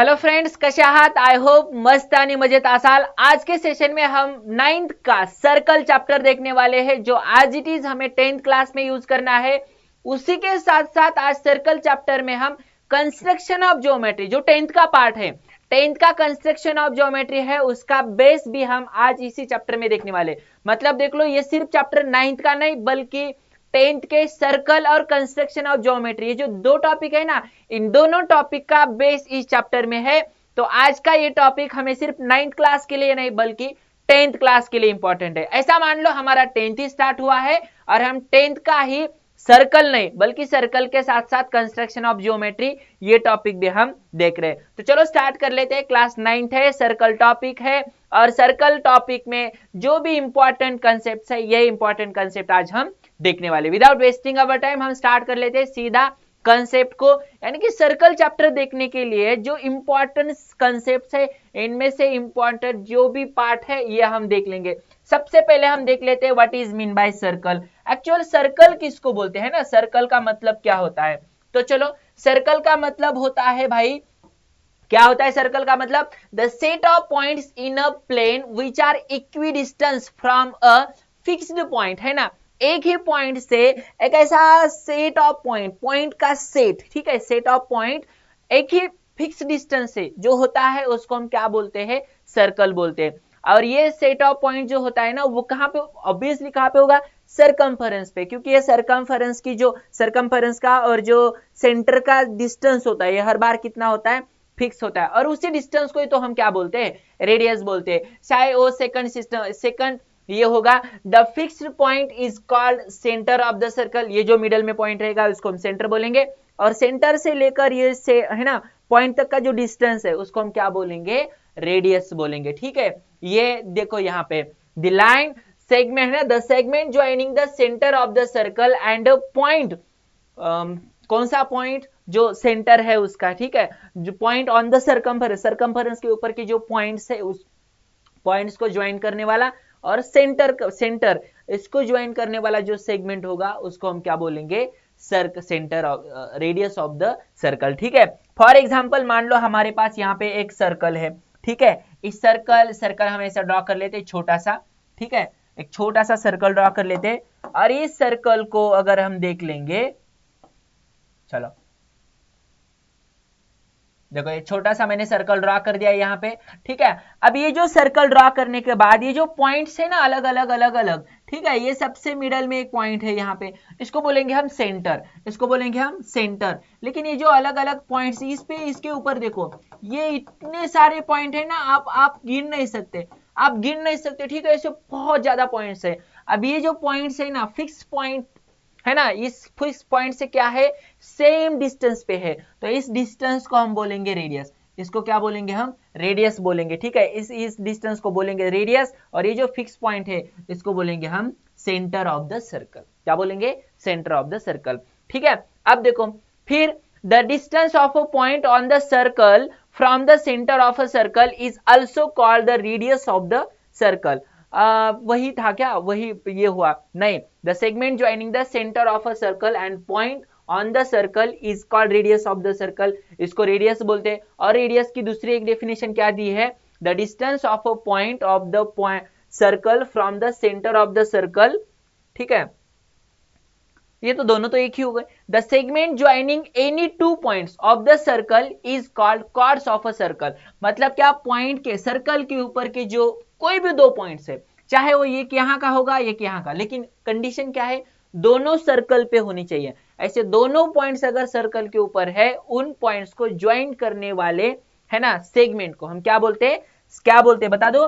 Hello friends, कसे आहात? I hope मस्त आणि मजेत असाल। आज के सेशन में हम 9th का सर्कल चैप्टर देखने वाले हैं, जो आज इट इज हमें 10th क्लास में यूज करना है। उसी के साथ साथ आज सर्कल चैप्टर में हम कंस्ट्रक्शन ऑफ ज्योमेट्री, जो 10th का पार्ट है, 10th का कंस्ट्रक्शन ऑफ ज्योमेट्री है, उसका बेस भी हम आज इसी चैप्टर में देखने वाले। मतलब देख लो, ये सिर्फ चैप्टर 9th का नहीं बल्कि 10th के सर्कल और कंस्ट्रक्शन ऑफ ज्योमेट्री, ये जो दो टॉपिक है ना, इन दोनों टॉपिक का बेस इस चैप्टर में है। तो आज का ये टॉपिक हमें सिर्फ 9th क्लास के लिए नहीं बल्कि 10th क्लास के लिए इंपॉर्टेंट है। ऐसा मान लो हमारा 10th ही स्टार्ट हुआ है और हम 10th का ही सर्कल नहीं बल्कि सर्कल के साथ साथ कंस्ट्रक्शन ऑफ जियोमेट्री ये टॉपिक भी हम देख रहे हैं। तो चलो स्टार्ट कर लेते हैं। क्लास 9th है, सर्कल टॉपिक है और सर्कल टॉपिक में जो भी इंपॉर्टेंट कंसेप्ट है, ये इंपॉर्टेंट कंसेप्ट आज हम देखने वाले। विदाउट वेस्टिंग अवर टाइम हम स्टार्ट कर लेते हैं सीधा कंसेप्ट को, यानी कि सर्कल चैप्टर देखने के लिए जो इंपॉर्टेंट कंसेप्ट है, इनमें से इंपॉर्टेंट जो भी पार्ट है ये हम देख लेंगे। सबसे पहले हम देख लेते हैं what is mean by circle. Actual circle किसको बोलते हैं ना, सर्कल का मतलब क्या होता है। तो चलो, सर्कल का मतलब होता है भाई, क्या होता है सर्कल का मतलब? The set of points in a plane which are equidistance from a fixed point, है ना। एक ही पॉइंट से एक ऐसा सेट ऑफ पॉइंट, पॉइंट का सेट, ठीक है, सेट ऑफ पॉइंट एक ही फिक्स डिस्टेंस से जो होता है उसको हम क्या बोलते हैं? सर्कल बोलते हैं। और ये सेट ऑफ पॉइंट जो होता है ना, वो कहाँ पे ऑब्वियसली कहाँ पे होगा? सरकमफेरेंस पे, क्योंकि ये सरकमफेरेंस की जो सरकमफेरेंस का और जो सेंटर का डिस्टेंस होता है, ये हर बार कितना होता है? फिक्स होता है। और उसी डिस्टेंस को ही तो हम क्या बोलते हैं? रेडियस बोलते हैं। चाहे वो सेकंड सिस्टम, सेकंड ये होगा। The fixed point is called centre of the circle. ये जो मिडल में पॉइंट रहेगा उसको हम सेंटर बोलेंगे। और सेंटर से लेकर ये से, है ना, पॉइंट तक का जो डिस्टेंस है उसको हम क्या बोलेंगे? रेडियस बोलेंगे। ठीक है, ये देखो यहाँ पे द लाइन सेगमेंट है, the segment joining the centre of the circle and point, कौन सा पॉइंट? जो सेंटर है उसका, ठीक है, जो point on the circumference, circumference के ऊपर की जो पॉइंट्स है उस पॉइंट्स को ज्वाइन करने वाला, और सेंटर इसको ज्वाइन करने वाला जो सेगमेंट होगा उसको हम क्या बोलेंगे? Centre of radius of the circle. ठीक है, फॉर एग्जांपल मान लो हमारे पास यहाँ पे एक सर्कल है, ठीक है, इस सर्कल हम ऐसा ड्रॉ कर लेते हैं छोटा सा, ठीक है, एक छोटा सा सर्कल ड्रॉ कर लेते हैं। और इस सर्कल को अगर हम देख लेंगे, चलो देखो ये छोटा सा मैंने सर्कल ड्रॉ कर दिया यहाँ पे, ठीक है। अब ये जो सर्कल ड्रॉ करने के बाद ये जो पॉइंट्स है ना, अलग अलग, ठीक है, ये सबसे मिडल में एक पॉइंट है यहाँ पे, इसको बोलेंगे हम सेंटर, इसको बोलेंगे हम सेंटर। लेकिन ये जो अलग अलग पॉइंट्स इस पे, इसके ऊपर देखो, ये इतने सारे पॉइंट है ना, आप गिन नहीं सकते, आप गिन नहीं सकते, ठीक है, ऐसे बहुत ज्यादा पॉइंट्स है। अब ये जो पॉइंट्स है ना, फिक्स पॉइंट है ना, इस फिक्स पॉइंट से क्या है? सेम डिस्टेंस पे है, तो इस डिस्टेंस को हम बोलेंगे रेडियस। इसको क्या बोलेंगे? हम रेडियस बोलेंगे। ठीक है, इस डिस्टेंस को बोलेंगे रेडियस, और ये जो फिक्स पॉइंट है इसको बोलेंगे हम सेंटर ऑफ द सर्कल। क्या बोलेंगे? Centre of the circle. ठीक है, अब देखो फिर the distance of a point on the circle from the centre of a circle is also called the radius of the circle. वही था क्या? वही ये हुआ? नहीं, the segment joining the centre of a circle and point on the circle is called radius of the circle. इसको radius बोलते हैं। और रेडियस की दूसरी एक डेफिनेशन क्या दी है? The distance of a point of the point circle from the centre of the circle. ठीक है, ये तो दोनों तो एक ही हो गए। The segment joining any two points of the circle is called chords of a circle. मतलब क्या? पॉइंट के, सर्कल के ऊपर के जो कोई भी दो पॉइंट्स है, चाहे वो एक यहाँ का होगा एक यहाँ का, लेकिन कंडीशन क्या है? दोनों सर्कल पे होनी चाहिए। ऐसे दोनों पॉइंट्स अगर सर्कल के ऊपर है, उन पॉइंट्स को ज्वाइन करने वाले, है ना, सेगमेंट को हम क्या बोलते हैं? क्या बोलते हैं बता दो?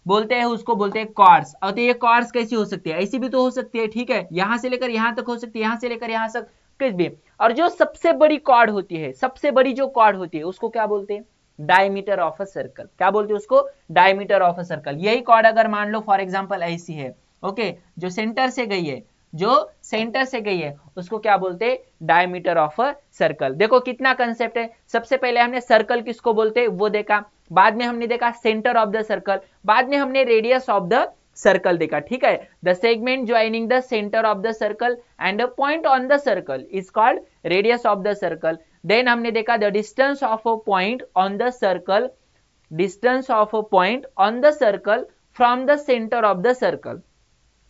बोलते हैं उसको, बोलते हैं कॉर्ड्स। और तो ये कॉर्ड्स कैसी हो सकती है? ऐसी भी तो हो सकती है, ठीक है, यहां से लेकर यहां तक हो सकती है, यहां से लेकर यहां तक, कुछ भी। और जो सबसे बड़ी कॉर्ड होती है, सबसे बड़ी जो कॉर्ड होती है उसको क्या बोलते हैं? Diameter of a circle. क्या बोलते हैं उसको? Diameter of a circle. यही कॉर्ड अगर मान लो फॉर एग्जांपल ऐसी है, ओके, जो सेंटर से गई है, जो सेंटर से गई है उसको क्या बोलते हैं? Diameter of a circle. देखो कितना कंसेप्ट है। सबसे पहले हमने सर्कल किसको बोलते हैं वो देखा, बाद में हमने देखा सेंटर ऑफ द सर्कल, बाद में हमने रेडियस ऑफ द सर्कल देखा। ठीक है, the segment joining the centre of the circle and a point on the circle is called radius of the circle. Then हमने देखा the distance of a point on the circle, distance of a point on the circle from the centre of the circle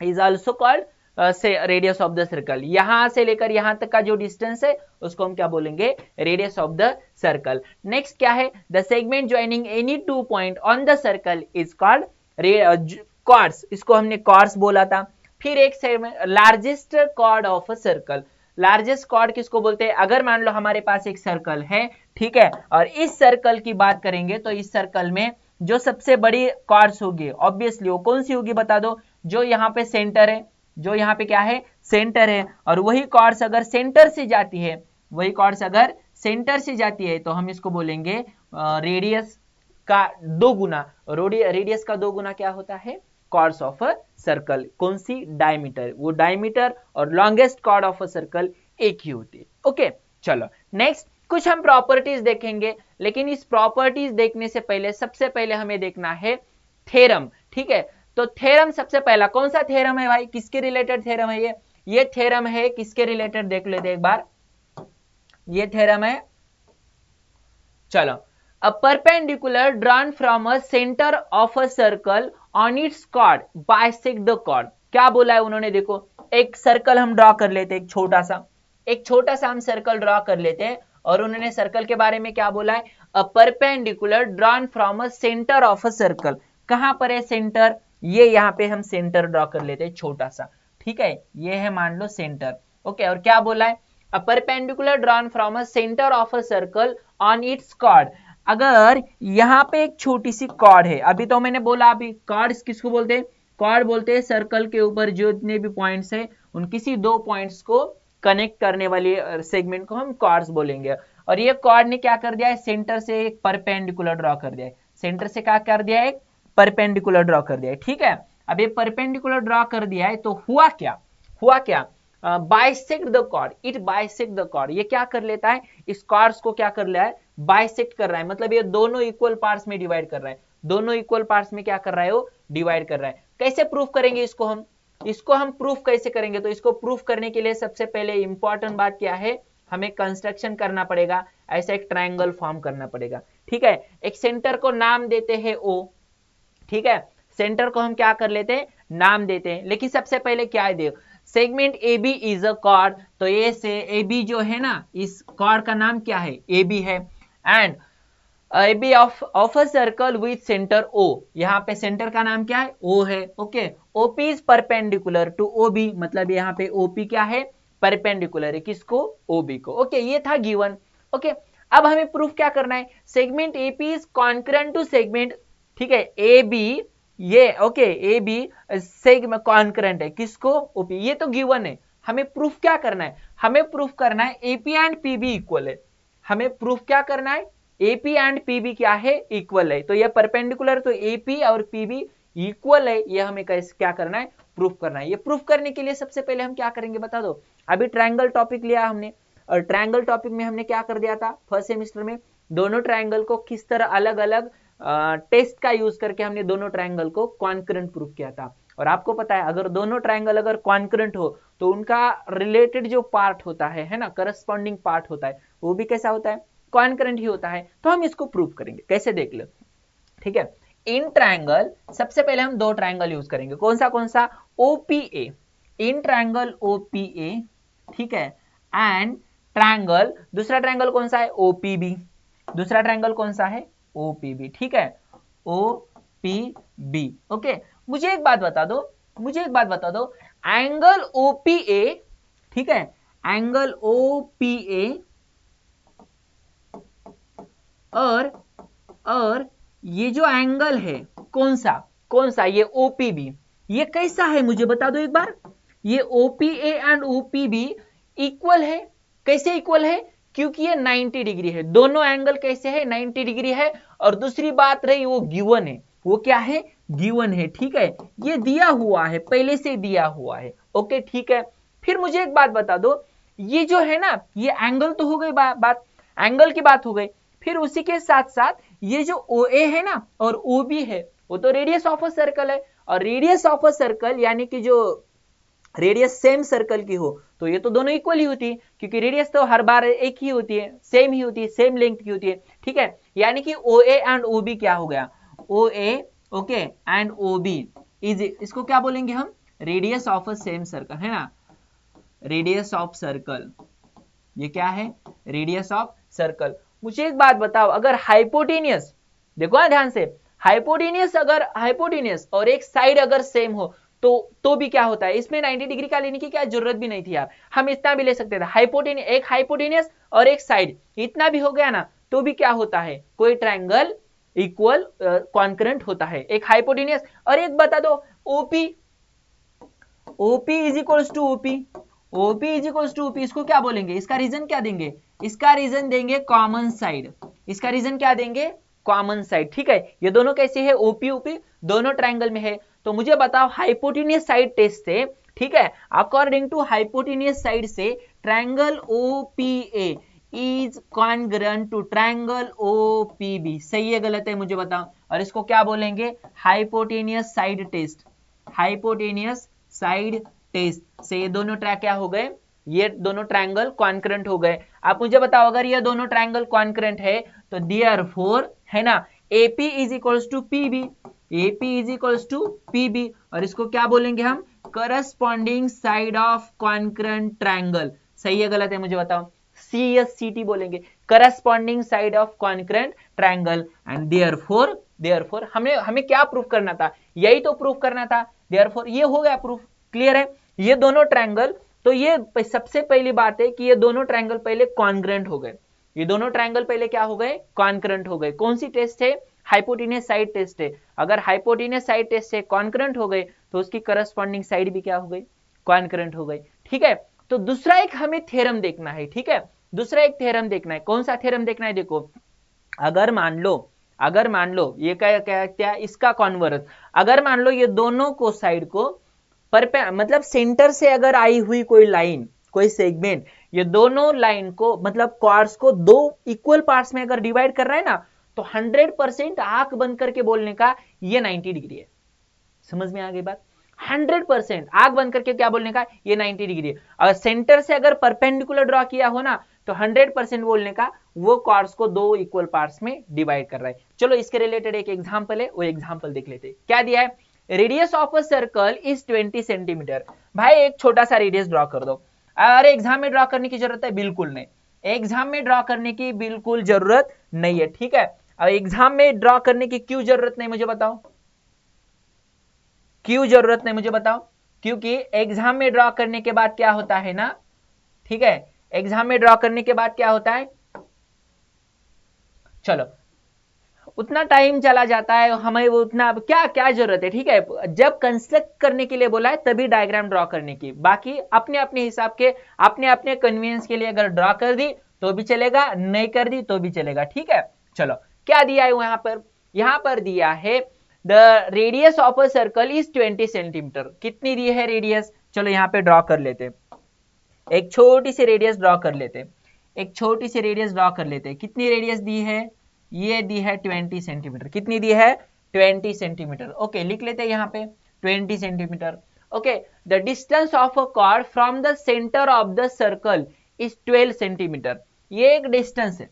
is also called radius of the circle. यहां से लेकर यहां तक का जो distance है उसको हम क्या बोलेंगे, radius of the circle. Next क्या है, the segment joining any two point on the circle is called chords, इसको हमने कॉर्ड्स बोला था। फिर एक segment largest chord of a circle, largest chord किसको बोलते हैं, अगर मान लो हमारे पास एक सर्कल है, ठीक है, और इस सर्कल की बात करेंगे तो इस सर्कल में जो सबसे बड़ी कॉर्ड्स होगी ऑब्वियसली वो कौन सी होगी बता दो, जो यहाँ पे सेंटर है, जो यहाँ पे क्या है सेंटर है, और वही कॉर्ड्स अगर सेंटर से जाती है, वही कॉर्ड्स अगर सेंटर से जाती है तो हम इसको बोलेंगे रेडियस का दो गुना, रेडियस का दो गुना क्या होता है, कॉर्ड्स ऑफ अ सर्कल। कौन सी, डायमीटर, वो डायमीटर और longest chord of a circle एक ही होती है। ओके चलो नेक्स्ट कुछ हम प्रॉपर्टीज देखेंगे, लेकिन इस प्रॉपर्टीज देखने से पहले सबसे पहले हमें देखना है थ्योरम, ठीक है। तो थ्योरम सबसे पहला कौन सा थ्योरम है भाई, किसके रिलेटेड थ्योरम है ये थ्योरम है किसके रिलेटेड, देख लेते एक बार, ये थ्योरम है, चलो, a perpendicular drawn from a centre of a circle on its chord bisect the chord. क्या बोला है उन्होंने, देखो एक सर्कल हम ड्रॉ कर लेते हैं, एक छोटा सा हम सर्कल ड्रॉ कर लेते हैं, और उन्होंने सर्कल के बारे में क्या बोला है, a perpendicular drawn from a centre of a circle. कहां पर है सेंटर, ये यहाँ पे हम सेंटर ड्रॉ कर लेते हैं छोटा सा, ठीक है, ये है मान लो सेंटर। ओके, और क्या बोला है, a perpendicular drawn from a centre of a circle on its chord. अगर यहाँ पे एक छोटी सी कॉर्ड है, अभी तो मैंने बोला, अभी कॉर्ड किसको बोलते हैं, कॉर्ड बोलते हैं सर्कल के ऊपर जो जितने भी पॉइंट्स है उन किसी दो पॉइंट्स को कनेक्ट करने वाली सेगमेंट को हम कॉर्ड्स बोलेंगे। और ये कॉर्ड ने क्या कर दिया है, सेंटर से एक परपेंडिकुलर ड्रॉ कर दिया है, सेंटर से क्या कर दिया है, एक परपेंडिकुलर ड्रॉ कर दिया है, ठीक है। अब ये परपेंडिकुलर ड्रॉ कर दिया है तो हुआ क्या, bisect the chord, it bisect the chord, ये क्या कर लेता है, इस कॉर्ड्स को क्या कर रहा है, बाइसेक्ट कर रहा है, मतलब ये दोनों इक्वल पार्ट्स में डिवाइड कर रहा है, दोनों इक्वल पार्ट्स में क्या कर रहा है, वो डिवाइड कर रहा है। कैसे प्रूफ करेंगे इसको हम प्रूफ कैसे करेंगे, तो इसको प्रूफ करने के लिए सबसे पहले इंपॉर्टेंट बात क्या है, हमें कंस्ट्रक्शन करना पड़ेगा, ऐसा एक ट्रायंगल फॉर्म करना पड़ेगा, ठीक है। एक सेंटर को नाम देते हैं ओ, ठीक है, सेंटर को हम क्या कर लेते हैं, नाम देते हैं, लेकिन सबसे पहले क्या है, देखो segment A B is a chord, तो ये से ए बी जो है ना, इस कॉर्ड का नाम क्या है, ए बी है, and A B of a circle with centre O, यहाँ पे सेंटर का नाम क्या है, ओ है। Okay, OP is perpendicular to O B, मतलब यहाँ पे ओपी क्या है, परपेंडिकुलर है किसको, ओबी को। ओके, ये था गिवन। ओके, अब हमें प्रूफ क्या करना है, segment AP is concurrent to segment, ठीक है, ए बी, ये okay A B segment concurrent है किसको, ओपी, ये तो गिवन है। हमें प्रूफ क्या करना है, हमें प्रूफ करना है एपी एंड पीबी इक्वल है, हमें प्रूफ क्या करना है, एपी एंड पीबी क्या है, इक्वल है। तो ये परपेंडिकुलर, तो एपी और पीबी इक्वल है, ये हमें कैसे क्या करना है, प्रूफ करना है। ये प्रूफ करने के लिए सबसे पहले हम क्या करेंगे बता दो, अभी ट्रायंगल टॉपिक लिया हमने, और ट्रायंगल टॉपिक में हमने क्या कर दिया था फर्स्ट सेमेस्टर में, दोनों ट्रायंगल को किस तरह अलग अलग टेस्ट का यूज करके हमने दोनों ट्रायंगल को कॉन्करेंट प्रूफ किया था। और आपको पता है अगर दोनों ट्रायंगल अगर कॉन्करेंट हो तो उनका रिलेटेड जो पार्ट होता है ना, करस्पॉन्डिंग पार्ट होता है, वो भी कैसा होता है, कॉन्करेंट ही होता है। तो हम इसको प्रूफ करेंगे, कैसे देख लो, ठीक है। इन ट्रायंगल सबसे पहले हम दो ट्रायंगल यूज करेंगे, कौन सा ओपीए, इन ट्रायंगल ओपीए, ठीक है, एंड ट्रायंगल, दूसरा ट्रायंगल कौन सा है, ओपीबी, दूसरा ट्रायंगल कौन सा है, ओपीबी, ठीक है, ओपीबी। ओके, मुझे एक बात बता दो, एंगल ओपीए, ठीक है, एंगल ओपीए और ये जो एंगल है कौन सा ये ओपीबी, ये कैसा है मुझे बता दो एक बार, ये ओपीए एंड ओपीबी इक्वल है, कैसे इक्वल है, क्योंकि ये 90 डिग्री है, दोनों एंगल कैसे है, 90 डिग्री है। और दूसरी बात रही वो गिवन है, वो क्या है, गिवन है, ठीक है, ये दिया हुआ है, पहले से दिया हुआ है। ओके ठीक है, फिर मुझे एक बात बता दो, ये जो है ना, ये एंगल तो हो गई बात, एंगल की बात हो गई, फिर उसी के साथ साथ ये जो OA है ना और OB है, वो तो रेडियस ऑफ अ सर्कल है, और रेडियस ऑफ अ सर्कल यानी कि जो रेडियस सेम सर्कल की हो तो ये तो दोनों इक्वल ही होती है, क्योंकि रेडियस तो हर बार एक ही होती है, सेम ही होती है, सेम लेंथ की होती है, ठीक है। यानी कि ओ ए एंड ओ बी क्या हो गया, O A okay and O B is, इसको क्या बोलेंगे हम, radius of a same circle, है ना, रेडियस ऑफ सर्कल, ये क्या है, रेडियस ऑफ सर्कल। मुझे एक बात बताओ, अगर हाइपोटेनियस, देखो ध्यान से, हाइपोटेनियस अगर हाइपोटेनियस और एक साइड अगर सेम हो तो भी क्या होता है, इसमें 90 डिग्री का लेने की क्या जरूरत भी नहीं थी यार, हम इतना भी ले सकते थे, हाइपोटेनियस, एक हाइपोटेनियस और एक साइड, इतना भी हो गया ना, तो भी क्या होता है, कोई ट्रायंगल इक्वल कॉन्करेंट होता है, एक हाइपोटेनियस। और एक बता दो, OP, OP is equals to OP, OP is equals to OP, इसको क्या बोलेंगे, इसका रीजन क्या देंगे, इसका रीजन देंगे कॉमन साइड, इसका रीजन क्या देंगे, कॉमन साइड, ठीक है। ये दोनों कैसे है, ओपी ओपी दोनों ट्रायंगल में है, तो मुझे बताओ हाइपोटेनियस साइड टेस्ट से, ठीक है, अकॉर्डिंग टू हाइपोटेनियस साइड से triangle OPA is congruent to triangle OPB, सही है गलत है मुझे बताओ, और इसको क्या बोलेंगे, hypotenuse side test, hypotenuse side test से ये दोनों ट्रैक क्या हो गए, ये दोनों ट्रायंगल कॉन्करेंट हो गए। आप मुझे बताओ अगर ये दोनों ट्रायंगल कॉन्करेंट है तो देयरफॉर, है ना, AP is equals to PB, AP is equals to PB, और इसको क्या बोलेंगे हम, corresponding side of concurrent triangle, सही है गलत है मुझे बताओ, CSCT बोलेंगे, corresponding side of concurrent triangle. And therefore हमें क्या प्रूफ करना था, यही तो प्रूफ करना था, देयरफॉर ये हो गया प्रूफ, क्लियर है, ये दोनों ट्रायंगल, तो ये सबसे पहली बात है कि ये दोनों ट्रायंगल पहले कॉन्ग्रुएंट हो गए, ये दोनों ट्रायंगल पहले क्या हो गए, कॉन्ग्रुएंट हो गए। कौन सी टेस्ट है, हाइपोटेनियस साइड टेस्ट है, अगर हाइपोटेनियस साइड टेस्ट से कॉन्ग्रुएंट हो गए तो उसकी करस्पॉन्डिंग साइड भी क्या हो गई, कॉन्ग्रुएंट हो गई, ठीक है। तो दूसरा एक हमें थ्योरम देखना है, ठीक है, दूसरा एक थ्योरम देखना है, कौन सा थ्योरम देखना है, देखो अगर मान लो ये क्या इसका कॉन्वर्स, अगर मान लो ये दोनों को साइड को मतलब सेंटर से अगर आई हुई कोई लाइन, कोई सेगमेंट, ये दोनों लाइन को मतलब क्वार्ट्स को दो इक्वल पार्ट्स में अगर डिवाइड कर रहा है ना, तो 100% आंख बंद करके बोलने का ये 90 डिग्री है, समझ में आ गई बात, 100% आंख बंद करके क्या बोलने का, ये 90 डिग्री है। और सेंटर से अगर परपेंडिकुलर ड्रॉ किया हो ना तो 100% बोलने का वो कॉर्ड्स को दो इक्वल पार्ट्स में डिवाइड कर रहा है। चलो इसके रिलेटेड एक एग्जांपल है, वो एग्जांपल देख लेते हैं, क्या दिया है, radius of a circle is 20 centimetre, भाई एक छोटा सा रेडियस ड्रॉ कर दो, अरे एग्जाम में ड्रॉ करने की जरूरत है, बिल्कुल नहीं, एग्जाम में ड्रॉ करने की बिल्कुल जरूरत नहीं है, ठीक है। और एग्जाम में ड्रॉ करने की क्यों जरूरत नहीं मुझे बताओ, क्यों जरूरत नहीं मुझे बताओ, क्योंकि एग्जाम में ड्रॉ करने के बाद क्या होता है ना, ठीक है, एग्जाम में ड्रॉ करने के बाद क्या होता है, चलो उतना टाइम चला जाता है, हमें वो उतना क्या क्या जरूरत है, ठीक है, जब कंस्ट्रक्ट करने के लिए बोला है तभी डायग्राम ड्रॉ करने की, बाकी अपने अपने हिसाब के अपने अपने कन्वीनियंस के लिए अगर ड्रॉ कर दी तो भी चलेगा, नहीं कर दी तो भी चलेगा, ठीक है। चलो क्या दिया है यहाँ पर दिया है the radius of a circle is 20 centimetre, कितनी दी है रेडियस, चलो यहाँ पे ड्रॉ कर लेते, एक छोटी सी रेडियस ड्रॉ कर लेते, एक छोटी सी रेडियस ड्रॉ कर लेते, कितनी रेडियस दी है, ये दी है 20 सेंटीमीटर, कितनी दी है 20 सेंटीमीटर, ओके लिख लेते हैं यहाँ पे 20 centimetre, okay. The distance of a chord from the centre of the circle is 12 centimetre, ये एक डिस्टेंस है,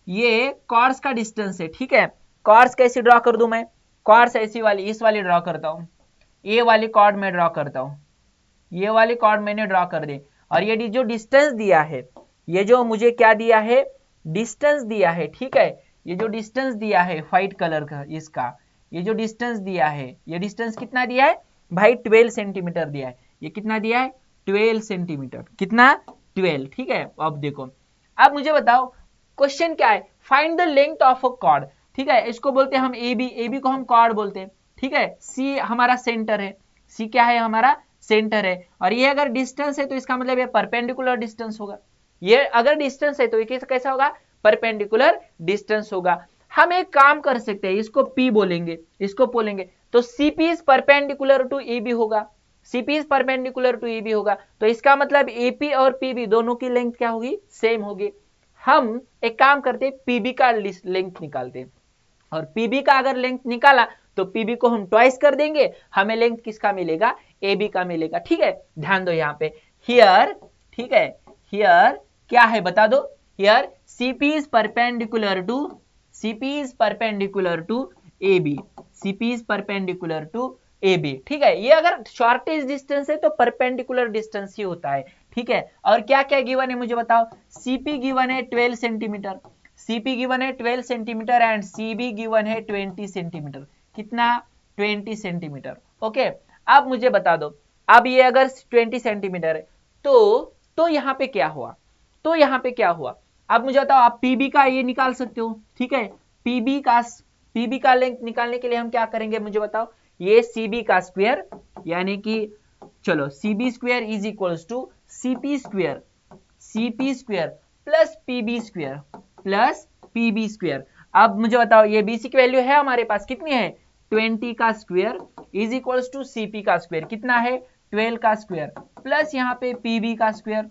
ये कॉर्ड्स का डिस्टेंस है, ठीक है। कॉर्ड्स कैसे ड्रॉ कर दूं मैं, कॉर्ड्स ऐसी वाली इस वाली ड्रॉ करता हूं, ये वाली कॉर्ड में ड्रॉ करता हूं, ये वाली कॉर्ड मैंने ड्रॉ कर दी, और ये जो डिस्टेंस दिया है, ये जो मुझे क्या दिया है, डिस्टेंस दिया है, ठीक है, ये जो डिस्टेंस दिया है व्हाइट कलर का इसका, ये जो डिस्टेंस दिया है, ये डिस्टेंस कितना दिया है भाई 12 सेंटीमीटर दिया है, ये कितना दिया है 12 सेंटीमीटर, कितना 12, ठीक है। अब देखो, अब मुझे बताओ क्वेश्चन क्या है, find the length of a cord, ठीक है, इसको बोलते हैं हम AB को हम कॉर्ड बोलते हैं, ठीक है। C हमारा सेंटर है, C क्या है हमारा सेंटर है, और ये अगर डिस्टेंस है तो इसका मतलब ये परपेंडिकुलर डिस्टेंस होगा, ये अगर डिस्टेंस है तो ये कैसा होगा, परपेंडिकुलर डिस्टेंस होगा। हम एक काम कर सकते हैं, इसको P बोलेंगे, इसको बोलेंगे, तो CP is perpendicular to AB होगा, CP is perpendicular to AB होगा, तो इसका मतलब AP और PB दोनों की लेंथ क्या होगी, सेम होगी। हम एक काम करते हैं, PB का लेंथ निकालते हैं, और PB का अगर लेंथ निकाला तो PB को हम ट्वाइस कर देंगे, हमें लेंथ किसका मिलेगा, ए बी का मिलेगा। ठीक है, ध्यान दो यहाँ पे हियर, ठीक है, हियर क्या है बता दो, here CP is perpendicular to, CP is perpendicular to AB, CP is perpendicular to AB। ठीक है, ये अगर शॉर्टेज डिस्टेंस है तो परपेंडिकुलर डिस्टेंस ही होता है। ठीक है, और क्या क्या गिवन है मुझे बताओ, CP गिवन है 12 सेंटीमीटर, CP गिवन है 12 सेंटीमीटर एंड CB गिवन है 20 सेंटीमीटर। कितना, 20 सेंटीमीटर। ओके, अब मुझे बता दो, अब ये अगर 20 सेंटीमीटर है तो यहाँ पे क्या हुआ, तो यहाँ पे क्या हुआ, अब मुझे बताओ, आप पीबी का ये निकाल सकते हो। ठीक है, पीबी का लेंथ निकालने के लिए हम क्या करेंगे मुझे बताओ, ये सीबी का स्क्वायर, यानी कि चलो CB square is equals to CP square, CP square plus PB square, plus PB square. अब मुझे बताओ, ये बीसी की वैल्यू है हमारे पास, कितनी है, 20 का square is equals to CP का स्क्वायर, कितना है, 12 का स्क्वायर, प्लस यहाँ पे पीबी का स्क्वायर।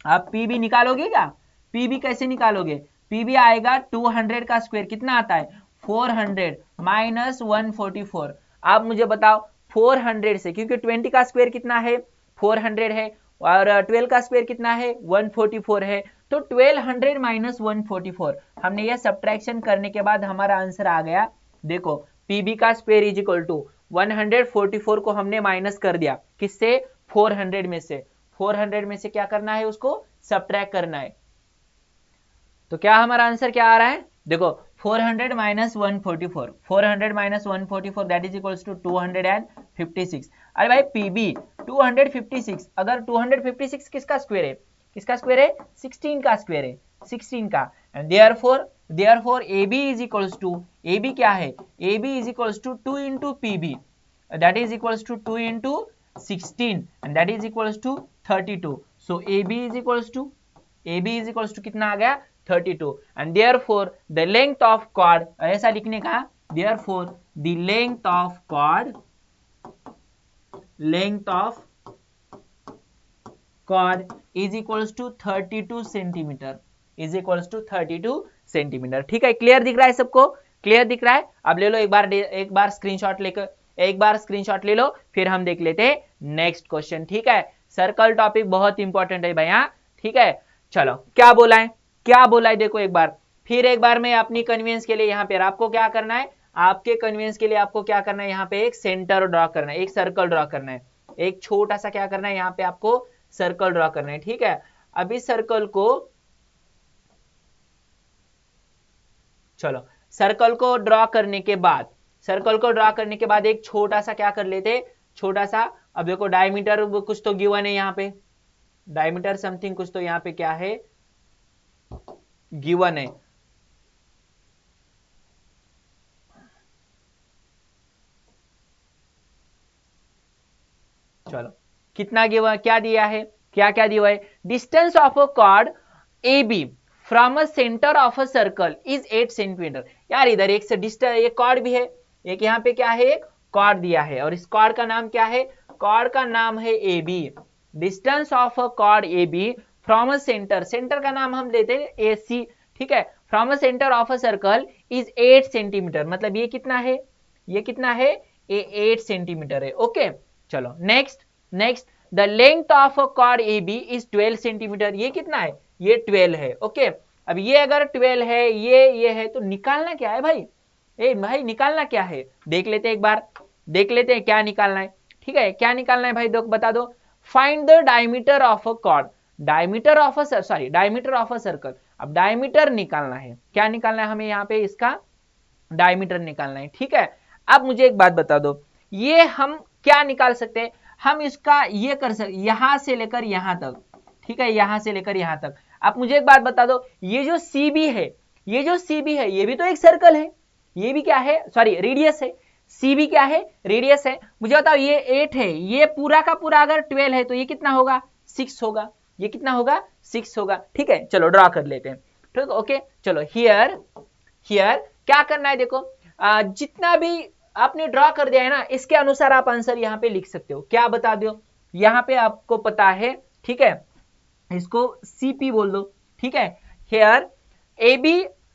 आप पीबी निकालोगे क्या, पीबी कैसे निकालोगे, पीबी आएगा 200 का स्क्वायर, कितना आता है, 400 माइनस 144। आप मुझे बताओ 400 से, क्योंकि 20 का स्क्वायर कितना है, 400 है, और 12 का स्क्वायर कितना है, 144 है, तो 1200 माइनस 144, हमने ये सब्ट्रैक्शन करने के बाद हमारा आंसर आ गया। देखो पीबी का स्क्वायर इज इक्वल टू 144 को हमने माइनस कर दिया, किससे, 400 में से, 400 में से क्या करना है, उसको सब्ट्रैक्ट करना है। तो क्या हमारा आंसर क्या आ रहा है, देखो 400 minus 144, 400 minus 144 that is equals to 256। अरे भाई पीबी 256, अगर 256 किसका स्क्वायर है, किसका स्क्वायर है, 16 का स्क्वायर है, 16 का, and therefore AB is equals to, AB क्या है, AB is equals to 2 into PB, that is equals to 2 into 16 and that is equals to 32। So AB is equals to, AB is equals to कितना आ गया, 32, and therefore the length of chord, ऐसा लिखने का, therefore the length of chord is equals to 32 centimetre, is equals to 32 centimetre. ठीक है, clear दिख रहा है सबको, क्लियर दिख रहा है। अब ले लो एक बार स्क्रीनशॉट लेकर, एक बार स्क्रीनशॉट ले लो, फिर हम देख लेते हैं नेक्स्ट क्वेश्चन। ठीक है, सर्कल टॉपिक बहुत इंपॉर्टेंट है भैया। ठीक है, चलो क्या बोला है, क्या बोला है, देखो एक बार फिर, एक बार मैं अपनी कन्वीनियंस के लिए यहाँ पे आपको क्या करना है, आपके कन्वीनियंस के लिए आपको क्या करना है, यहाँ पे एक सेंटर ड्रॉ करना है, एक सर्कल ड्रॉ करना है, एक छोटा सा क्या करना है, यहाँ पे आपको सर्कल ड्रॉ करना है। ठीक है, अब इस सर्कल को, चलो सर्कल को ड्रॉ करने के बाद, सर्कल को ड्रॉ करने के बाद एक छोटा सा क्या कर लेते, छोटा सा, अब देखो डायमीटर कुछ तो गिवन है यहाँ पे, डायमीटर समथिंग कुछ तो यहाँ पे क्या है, गिवन है, चलो कितना गिवन, क्या दिया है, क्या क्या दिया है, distance of a chord AB from a centre of a circle is 8 centimetre. यार इधर एक से डिस्टेंस, एक कॉर्ड भी है, एक यहाँ पे क्या है, एक कॉर्ड दिया है, और इस कॉर्ड का नाम क्या है, कॉर्ड का नाम है AB। Distance of a chord AB from a centre, centre का नाम हम लेते हैं AC। ठीक है, from a centre of a circle is 8 centimetre, मतलब ये कितना है, ये कितना है, ये 8 सेंटीमीटर है। ओके, चलो next the length of a chord AB is 12 centimetre, ये कितना है, ये 12 है। ओके, अब ये अगर 12 है, ये है, तो निकालना क्या है भाई, भाई निकालना क्या है, देख लेते हैं एक बार, देख लेते हैं क्या निकालना है। ठीक है, क्या निकालना है भाई, बता दो, find the diameter of a cord, diameter of a diameter of a circle. अब डायमीटर निकालना है, क्या निकालना है हमें, यहाँ पे इसका डायमीटर निकालना है। ठीक है, अब मुझे एक बात बता दो, ये हम क्या निकाल सकते हैं, हम इसका ये कर सकते, यहां से लेकर यहां तक। ठीक है, यहां से लेकर यहां तक। आप मुझे एक बात बता दो, ये जो CB है, ये जो CB है, ये भी तो एक सर्कल है, ये भी क्या है, सॉरी रेडियस है, CB क्या है, रेडियस है। मुझे बताओ ये 8 है, ये पूरा का पूरा अगर 12 है तो ये कितना होगा, 6 होगा, ये कितना होगा, 6 होगा। ठीक है, चलो ड्रॉ कर लेते हैं। ठीक, ओके, चलो हियर क्या करना है, देखो जितना भी आपने ड्रॉ कर दिया है ना, इसके अनुसार आप आंसर यहाँ पे लिख सकते हो। क्या बता दो, यहाँ पे आपको पता है, ठीक है, इसको CP बोल दो। ठीक है, here AB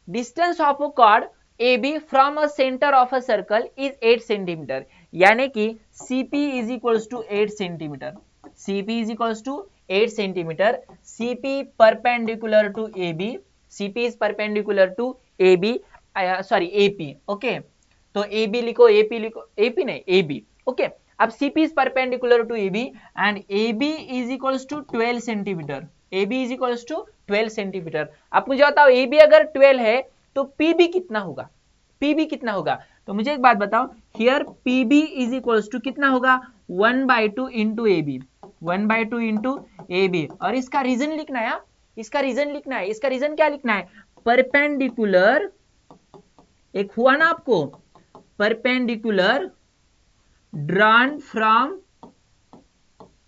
distance of a chord AB from a centre of a circle is 8 centimetre, यानी कि CP is equals to 8 centimetre, CP is equals to 8 centimetre, CP perpendicular to AB, CP is perpendicular to AB, sorry AP, okay. तो AB लिखो, AP लिखो, AP नहीं AB, okay. अब CP is perpendicular to AB and AB is equals to 12 centimetre, AB is equals to 12 centimetre. आप मुझे बताओ AB अगर 12 है तो PB कितना होगा, PB कितना होगा? तो मुझे एक बात बताओ, here PB is equals to कितना होगा, 1/2 इंटू AB, 1/2 इंटू AB। और इसका रीजन लिखना है, इसका रीजन लिखना है, इसका रीजन क्या लिखना है, परपेंडिकुलर, एक हुआ ना आपको, perpendicular drawn from,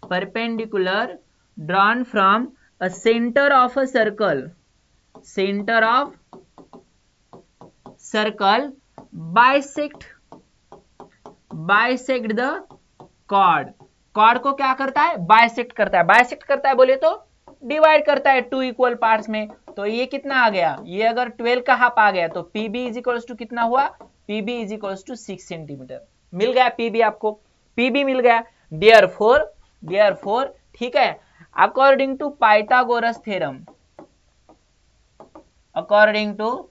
perpendicular drawn from a center of a circle, center of circle bisect the chord, chord को क्या करता है, बाइसेक्ट करता है, बाइसेक्ट करता है बोले तो डिवाइड करता है 2 इक्वल पार्ट्स में। तो ये कितना आ गया, ये अगर 12 का हाफ आ गया तो PB इज इक्वल्स टू कितना हुआ, PB is equals to 6 centimetre. मिल गया PB, आपको PB मिल गया। देयरफॉर ठीक है, according to Pythagoras theorem, according to,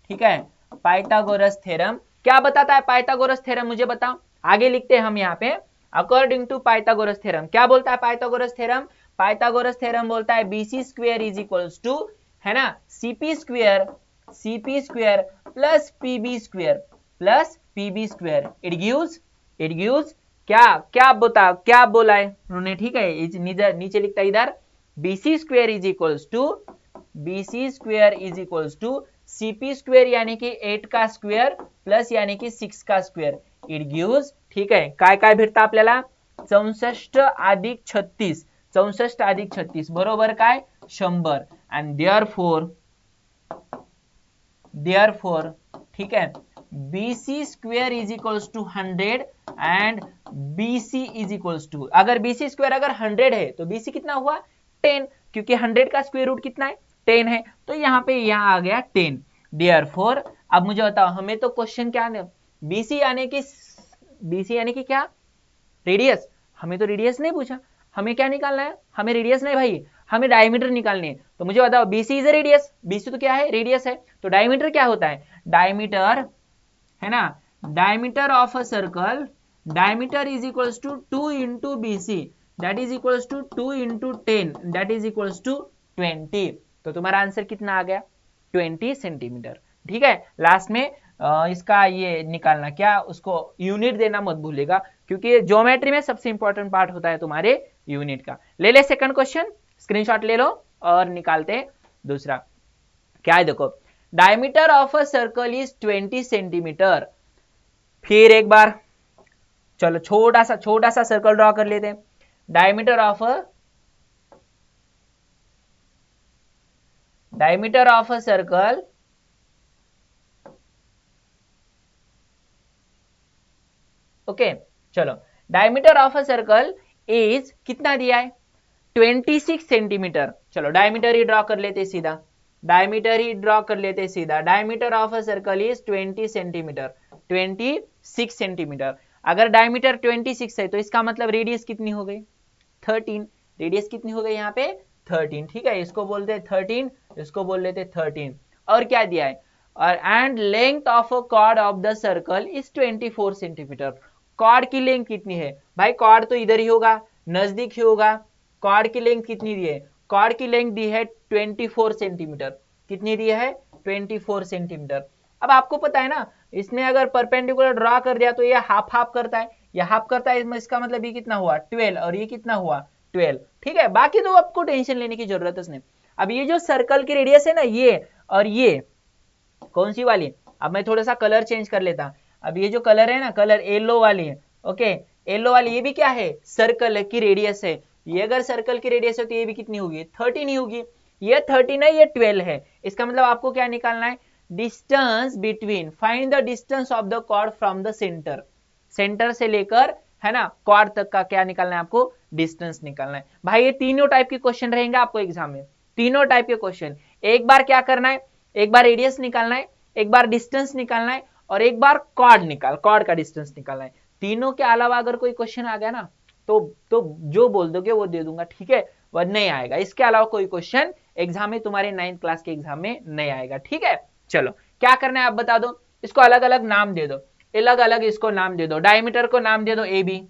ठीक है, पाइथागोरस थ्योरम क्या बताता है, पाइथागोरस थ्योरम मुझे बताओ, आगे लिखते हैं हम यहाँ पे। अकॉर्डिंग टू पाइथागोरस थ्योरम क्या बोलता है पाइथागोरस थ्योरम, पाइथागोरस थ्योरम बोलता है BC square is equals to, है ना, CP square plus PB square, it gives क्या क्या बता, क्या बोला है उन्होंने, ठीक है, नीचे लिखता है इधर, BC square is equals to CP square यानी कि 8 का स्क्वायर प्लस यानी कि 6 का स्क्वायर, इट गिव्स, ठीक है, काय काय भेटतं आपल्याला, 64 अधिक 36, 64 अधिक 36 बरोबर काय 100 एंड देयरफॉर ठीक है, BC square is equals to 100 and BC is equals to, अगर BC स्क्वायर अगर 100 है तो BC कितना हुआ 10, क्योंकि 100 का स्क्वायर रूट कितना है 10 है, तो यहाँ पे यहाँ आ गया 10। देयरफॉर अब मुझे बताओ, हमें तो क्वेश्चन क्या है, BC यानी कि क्या, रेडियस, हमें तो रेडियस नहीं पूछा, हमें क्या निकालना है, हमें रेडियस नहीं भाई, हमें डायमीटर निकालने है। तो मुझे बताओ BC is a radius, BC तो क्या है, रेडियस है, तो डायमीटर क्या होता है, डायमीटर, है ना, diameter of a circle, diameter is equals to 2 into BC, that is equals to 2 into 10, that is equals to 20। तो तुम्हारा आंसर कितना आ गया, 20 सेंटीमीटर। ठीक है, लास्ट में इसका ये निकालना, क्या उसको यूनिट देना मत भूलेगा, क्योंकि ज्योमेट्री में सबसे इंपॉर्टेंट पार्ट होता है तुम्हारे यूनिट का। ले ले सेकंड क्वेश्चन, स्क्रीनशॉट ले लो और निकालते हैं दूसरा। क्या है देखो, diameter of a circle is 20 centimetre. फिर एक बार चलो छोटा सा सर्कल ड्रॉ कर लेते हैं। Diameter of a circle okay, चलो diameter of a circle is कितना दिया है 26 सेंटीमीटर। चलो डायमीटर ही ड्रॉ कर लेते सीधा, diameter of a circle is 20 centimetre, 26 centimetre. अगर डायमीटर 26 है तो इसका मतलब रेडियस कितनी हो गई 13, रेडियस कितनी हो गई यहाँ पे 13। ठीक है, इसको बोलते हैं 13, इसको बोल लेते 13। और क्या दिया है, और and length of a chord of the circle is 24 centimetre. Chord की लेंथ कितनी है भाई, कॉर्ड तो इधर ही होगा, नजदीक ही होगा। कॉर्ड की लेंथ कितनी दी है, कॉर्ड की लेंथ दी है 24 सेंटीमीटर। कितनी दी है 24 सेंटीमीटर। अब आपको पता है ना, इसने अगर परपेंडिकुलर ड्रॉ कर दिया तो ये हाफ हाफ करता है, ये हाफ करता है, इसका मतलब ये कितना हुआ 12 और ये कितना हुआ 12। ठीक है, बाकी तो आपको टेंशन लेने की जरूरत नहीं। अब ये जो सर्कल की रेडियस है ना, ये और ये कौन सी वाली, अब मैं थोड़ा सा कलर चेंज कर लेता। अब ये जो कलर है ना, कलर येलो वाली है, ओके, येलो वाली, ये भी क्या है सर्कल की रेडियस है। ये अगर सर्कल की रेडियस है तो ये भी कितनी होगी 13 ही होगी। ये 13 है, ये 12 है। इसका मतलब आपको क्या निकालना है, distance between, find the distance of the chord from the centre, centre से लेकर, है ना, कॉर्ड तक का क्या निकालना है आपको, डिस्टेंस निकालना है। भाई ये तीनों टाइप के क्वेश्चन रहेंगे आपको एग्जाम में, तीनों टाइप के क्वेश्चन। एक बार क्या करना है, एक बार रेडियस निकालना है, एक बार डिस्टेंस निकालना है, और एक बार कॉर्ड का डिस्टेंस निकालना है। तीनों के अलावा अगर कोई क्वेश्चन आ गया ना तो जो बोल दोगे वो दे दूंगा, ठीक है, वह नहीं आएगा। इसके अलावा कोई क्वेश्चन एग्जाम में तुम्हारे 9th क्लास के एग्जाम में नहीं आएगा, ठीक है। चलो क्या करना है आप बता दो, इसको अलग अलग नाम दे दो, अलग अलग इसको नाम दे दो। डायमीटर को नाम दे दो ए बी,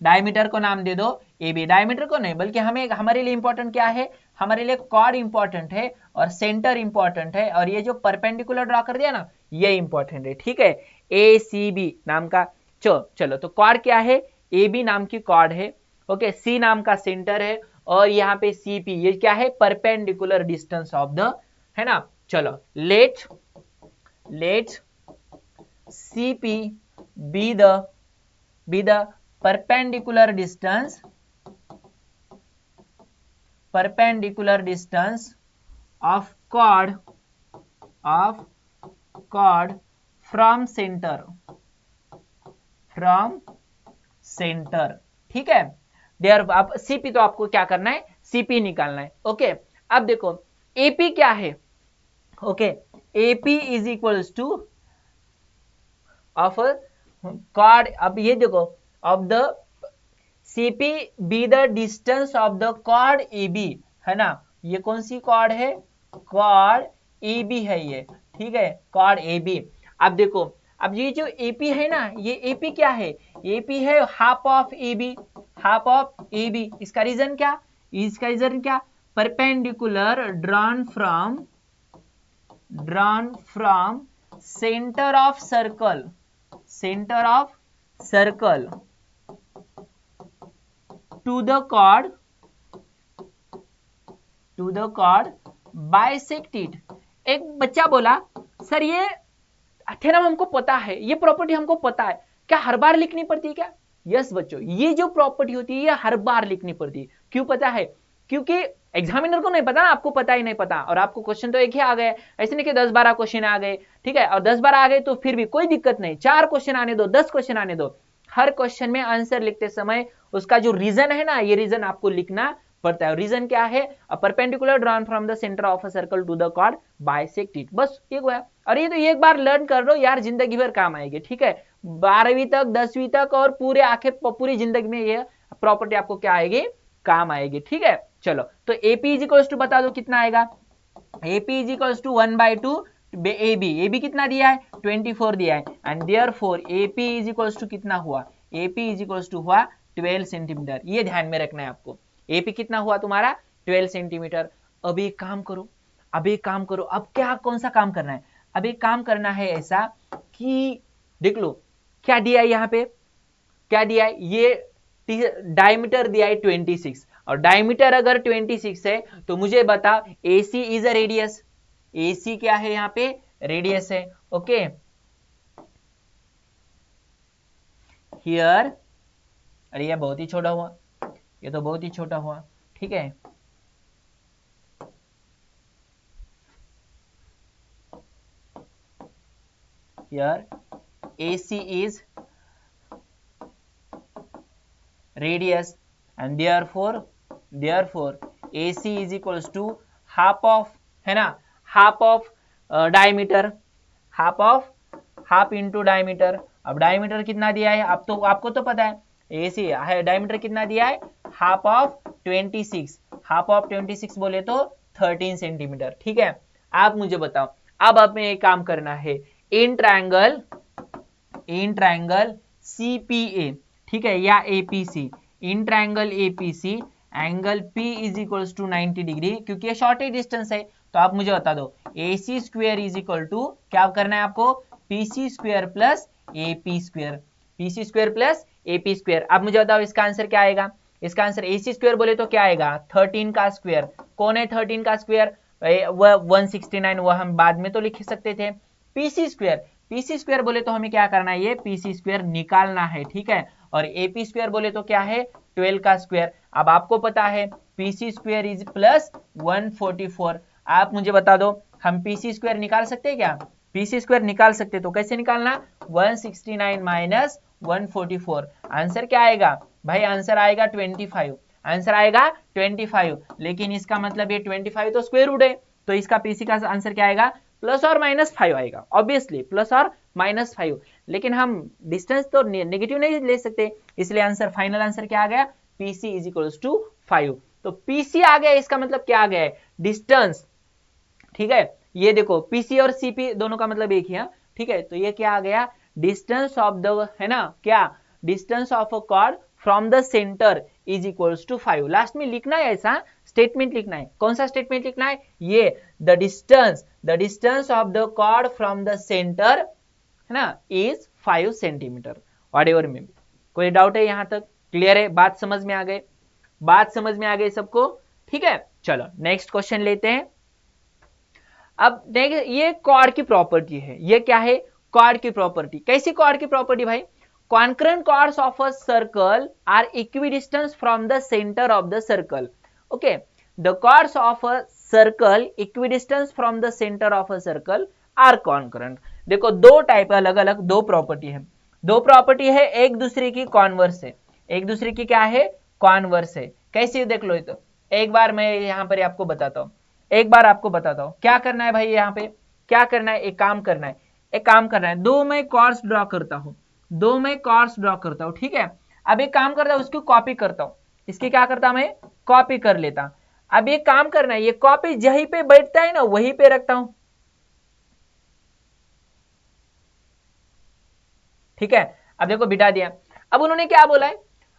डायमीटर को नाम दे दो ए बी। डायमीटर को नहीं, बल्कि हमें हमारे लिए इंपॉर्टेंट क्या है, हमारे लिए कॉर्ड इंपॉर्टेंट है और सेंटर इंपॉर्टेंट है, और ये जो परपेंडिकुलर ड्रॉ कर दिया ना ये इंपॉर्टेंट है, ठीक है। ए सी बी नाम का चलो तो कॉर्ड क्या है, ए बी नाम की कॉर्ड है, ओके, सी नाम का सेंटर है, और यहाँ पे सी पी ये क्या है, परपेंडिकुलर डिस्टेंस ऑफ द, है ना। चलो let C P B the perpendicular distance of chord from center, ठीक है। देयर आप सीपी तो आपको क्या करना है, सीपी निकालना है, ओके। अब देखो एपी क्या है, okay, AP is equals to of chord, अब ये देखो of the CP be the distance of the chord AB, है ना। ये कौन सी कॉर्ड है, कॉर्ड AB है ये, ठीक है, कॉर्ड AB। अब देखो अब ये जो AP है ना, ये AP क्या है, AP है हाफ ऑफ AB। इसका रीजन क्या, perpendicular drawn from centre of circle to the chord bisect it। एक बच्चा बोला सर ये थ्योरम हमको पता है, ये प्रॉपर्टी हमको पता है, क्या हर बार लिखनी पड़ती है क्या? यस बच्चों, ये जो प्रॉपर्टी होती है ये हर बार लिखनी पड़ती है। क्यों पता है? क्योंकि एग्जामिनर को नहीं पता ना, आपको पता ही नहीं पता, और आपको क्वेश्चन तो एक ही आ गए, ऐसे नहीं कि 10-12 क्वेश्चन आ गए, ठीक है। और 10-12 आ गए तो फिर भी कोई दिक्कत नहीं, 4 क्वेश्चन आने दो, 10 क्वेश्चन आने दो, हर क्वेश्चन में आंसर लिखते समय उसका जो रीजन है ना, ये रीजन आपको लिखना पड़ता है। रीजन क्या है, a perpendicular drawn from the centre of a circle to the chord bisect it, बस ये हुआ। और ये तो एक बार लर्न कर लो यार, जिंदगी भर काम आएगी, ठीक है। 12वीं तक, 10वीं तक और पूरे आखिर पूरी जिंदगी में ये प्रॉपर्टी आपको क्या आएगी, काम आएगी, ठीक है। चलो तो एपी इज इक्वल्स टू बता दो कितना आएगा, AP is equals to 1/2 AB कितना दिया है, 24 दिया है, and therefore AP is equals to कितना हुआ, एपी इज इक्वल्स टू हुआ 12 सेंटीमीटर। ये ध्यान में रखना है आपको, एपी कितना हुआ तुम्हारा 12 सेंटीमीटर। अब एक काम करो, अब क्या कौन सा काम करना है, अब एक काम करना है ऐसा कि देख लो क्या दिया है, यहाँ पे क्या दिया है, ये डायमीटर दिया है 26, और डायमीटर अगर 26 है तो मुझे बता AC is a radius, AC क्या है यहाँ पे, रेडियस है, ओके। हियर, अरे ये बहुत ही छोटा हुआ, ये तो बहुत ही छोटा हुआ, ठीक है। Here AC is radius and therefore AC is equals to half of, है ना, half of diameter, half into diameter। अब डायमीटर कितना दिया है, अब तो आपको तो पता है, AC है, डायमीटर कितना दिया है, हाफ ऑफ 26 बोले तो 13 सेंटीमीटर, ठीक है। आप मुझे बताओ, अब हमें एक काम करना है, इन ट्रायंगल CPA, ठीक है, या APC, in triangle APC angle P is equals to 90 degree, क्योंकि ये शॉर्ट डिस्टेंस है, तो आप मुझे बता दो AC square is equal to क्या करना है आपको, PC square plus AP square. अब मुझे बताओ इसका आंसर क्या आएगा, इसका आंसर AC स्क्वायर बोले तो क्या आएगा, 13 का स्क्वायर। कौन है 13 का स्क्वायर, वह 169, वह हम बाद में तो लिख सकते थे। PC स्क्वायर बोले तो हमें क्या करना है, ये PC स्क्वायर निकालना है, ठीक है। और AP स्क्वायर बोले तो क्या है, 12 का स्क्वायर। अब आपको पता है PC स्क्वायर इज प्लस 144। आप मुझे बता दो हम PC स्क्वायर निकाल सकते हैं क्या, PC स्क्वायर निकाल सकते, तो कैसे निकालना, 169 माइनस 144, आंसर क्या आएगा भाई, आंसर आएगा 25, आंसर आएगा 25। लेकिन इसका मतलब ये 25 तो स्क्वायर रूट है, तो इसका PC का आंसर क्या आएगा प्लस और माइनस 5 आएगा, ऑब्वियसली प्लस और माइनस 5, लेकिन हम डिस्टेंस तो नेगेटिव नहीं ले सकते, इसलिए आंसर, फाइनल आंसर क्या आ गया, PC इज इक्वल्स टू 5। तो PC आ गया, इसका मतलब क्या आ गया है, डिस्टेंस। ठीक है, ये देखो PC और CP दोनों का मतलब एक ही है, ठीक है, तो ये क्या आ गया, डिस्टेंस ऑफ द, है ना, क्या, distance of a chord from the centre is equals to 5। Last में लिखना है, ऐसा स्टेटमेंट लिखना है, कौन सा स्टेटमेंट लिखना है, ये the distance of the chord from the centre, है ना, इज 5 सेंटीमीटर, वॉट एवर में। कोई डाउट है यहां तक, क्लियर है, बात समझ में आ गए, बात समझ में आ गई सबको, ठीक है। चलो नेक्स्ट क्वेश्चन लेते हैं। अब देखिए, ये कॉर्ड की प्रॉपर्टी है, ये क्या है, कॉर्ड की प्रॉपर्टी। कैसी कॉर्ड की प्रॉपर्टी भाई, concurrent chords of a circle are equidistance from the centre of the circle. Okay, the chords of a circle equidistance from the centre of a circle are concurrent. देखो दो type, अलग अलग दो property है, दो property है, एक दूसरे की कॉन्वर्स है, एक दूसरे की क्या है, कॉन्वर्स है। कैसे देख लो, तो एक बार मैं यहां पर आपको बताता हूं, एक बार आपको बताता हूं क्या करना है भाई, यहाँ पे क्या करना है, एक काम करना है, एक काम करना है, दो मैं कॉर्ड्स ड्रॉ करता हूं, दो मैं कॉर्ड्स ड्रॉ करता हूं, ठीक है। अब एक काम करता हूं, उसको कॉपी करता हूं, इसकी क्या करता हूं, मैं कॉपी कर लेता। अब ये काम करना है, ये कॉपी जहीं पे बैठता है ना वहीं पे रखता हूं, ठीक है। अब देखो बिठा दिया। अब उन्होंने क्या बोला है,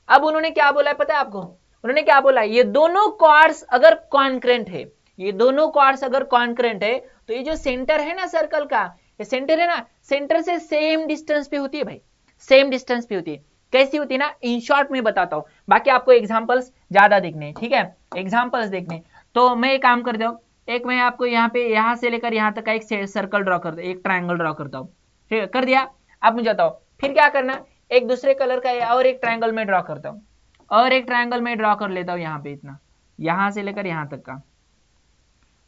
अब उन्होंने क्या बोला है पता है आपको, उन्होंने क्या बोला है, ये दोनों कॉर्ड्स अगर कॉन्करेंट है, ये दोनों कॉर्ड्स अगर कॉन्करेंट है, तो ये जो सेंटर है ना सर्कल का, ये सेंटर है ना, सेंटर से सेम डिस्टेंस पे होती है भाई, सेम डिस्टेंस पे होती है। कैसी होती है ना, इन शॉर्ट में बताता हूं, बाकी आपको एग्जांपल्स ज्यादा देखने हैं, ठीक है, एग्जांपल्स देखने। तो मैं एक काम करता हूं, एक मैं आपको यहाँ पे, यहाँ से लेकर यहाँ तक का एक सर्कल ड्रॉ करता हूं, एक ट्राइंगल ड्रॉ करता हूं, ठीक है, कर दिया। अब मुझे बताओ फिर क्या करना, एक दूसरे कलर का और एक ट्राइंगल में ड्रॉ करता हूं, और एक ट्राइंगल में ड्रॉ कर लेता हूं, यहाँ पे इतना, यहां से लेकर यहां तक का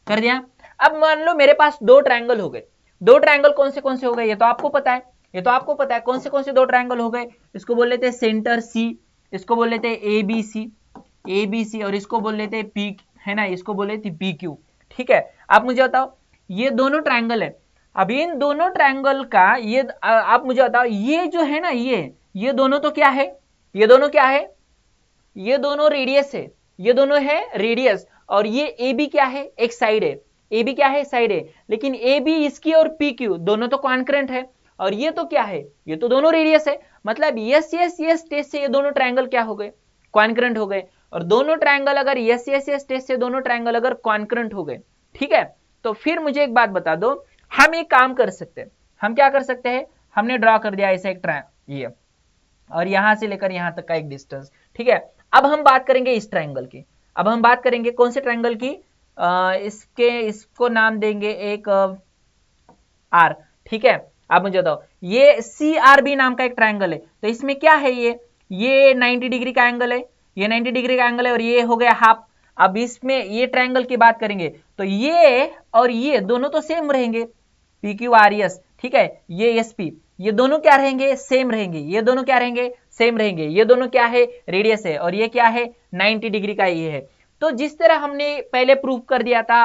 कर दिया। अब मान लो मेरे पास दो ट्रायंगल हो गए, दो ट्रायंगल कौन से हो गए, ये तो आपको पता है, ये तो आपको पता है कौन से दो ट्रायंगल हो गए। इसको बोल लेते हैं सेंटर सी, इसको बोल लेते हैं ए बी सी, और इसको बोल लेते हैं पी, है ना, इसको बोल लेते हैं पी क्यू, ठीक है। आप मुझे बताओ, ये दोनों ट्रायंगल है, अब इन दोनों ट्रायंगल का ये, आप मुझे बताओ, ये जो है ना, ये दोनों तो क्या है, ये दोनों क्या है, ये दोनों रेडियस है, ये दोनों है रेडियस, और ये ए बी क्या है, एक साइड है, ए बी क्या है, साइड है, लेकिन ए बी इसकी और पी क्यू दोनों तो कॉन्करेंट है, और ये तो क्या है, ये तो दोनों रेडियस है, मतलब यस यस यस टेस्ट से ये दोनों ट्रायंगल क्या हो गए, कॉन्करेंट हो गए। और दोनों ट्रायंगल अगर यस यस यस टेस्ट से दोनों ट्रायंगल अगर कॉन्करेंट हो गए, ठीक है, तो फिर मुझे एक बात बता दो, हम एक काम कर सकते हैं, हम क्या कर सकते हैं, हमने ड्रॉ कर दिया ऐसा एक ये, और यहां से लेकर यहां तक का एक डिस्टेंस, ठीक है। अब हम बात करेंगे इस ट्रायंगल की, अब हम बात करेंगे कौन से ट्रायंगल की, इसको नाम देंगे एक आर, ठीक है। अब मुझे बताओ, ये सी आर बी नाम का एक ट्रायंगल है, तो इसमें क्या है, ये 90 डिग्री का एंगल है, ये 90 डिग्री का एंगल है, और ये हो गया हाफ। अब इसमें ये ट्रायंगल की बात करेंगे, तो ये और ये दोनों तो सेम रहेंगे, पी क्यू आर एस, ठीक है, ये एस पी, ये दोनों क्या रहेंगे, सेम रहेंगे, ये दोनों क्या रहेंगे, सेम रहेंगे, ये दोनों क्या है, रेडियस है, और ये क्या है, 90 डिग्री का ये है। तो जिस तरह हमने पहले प्रूव कर दिया था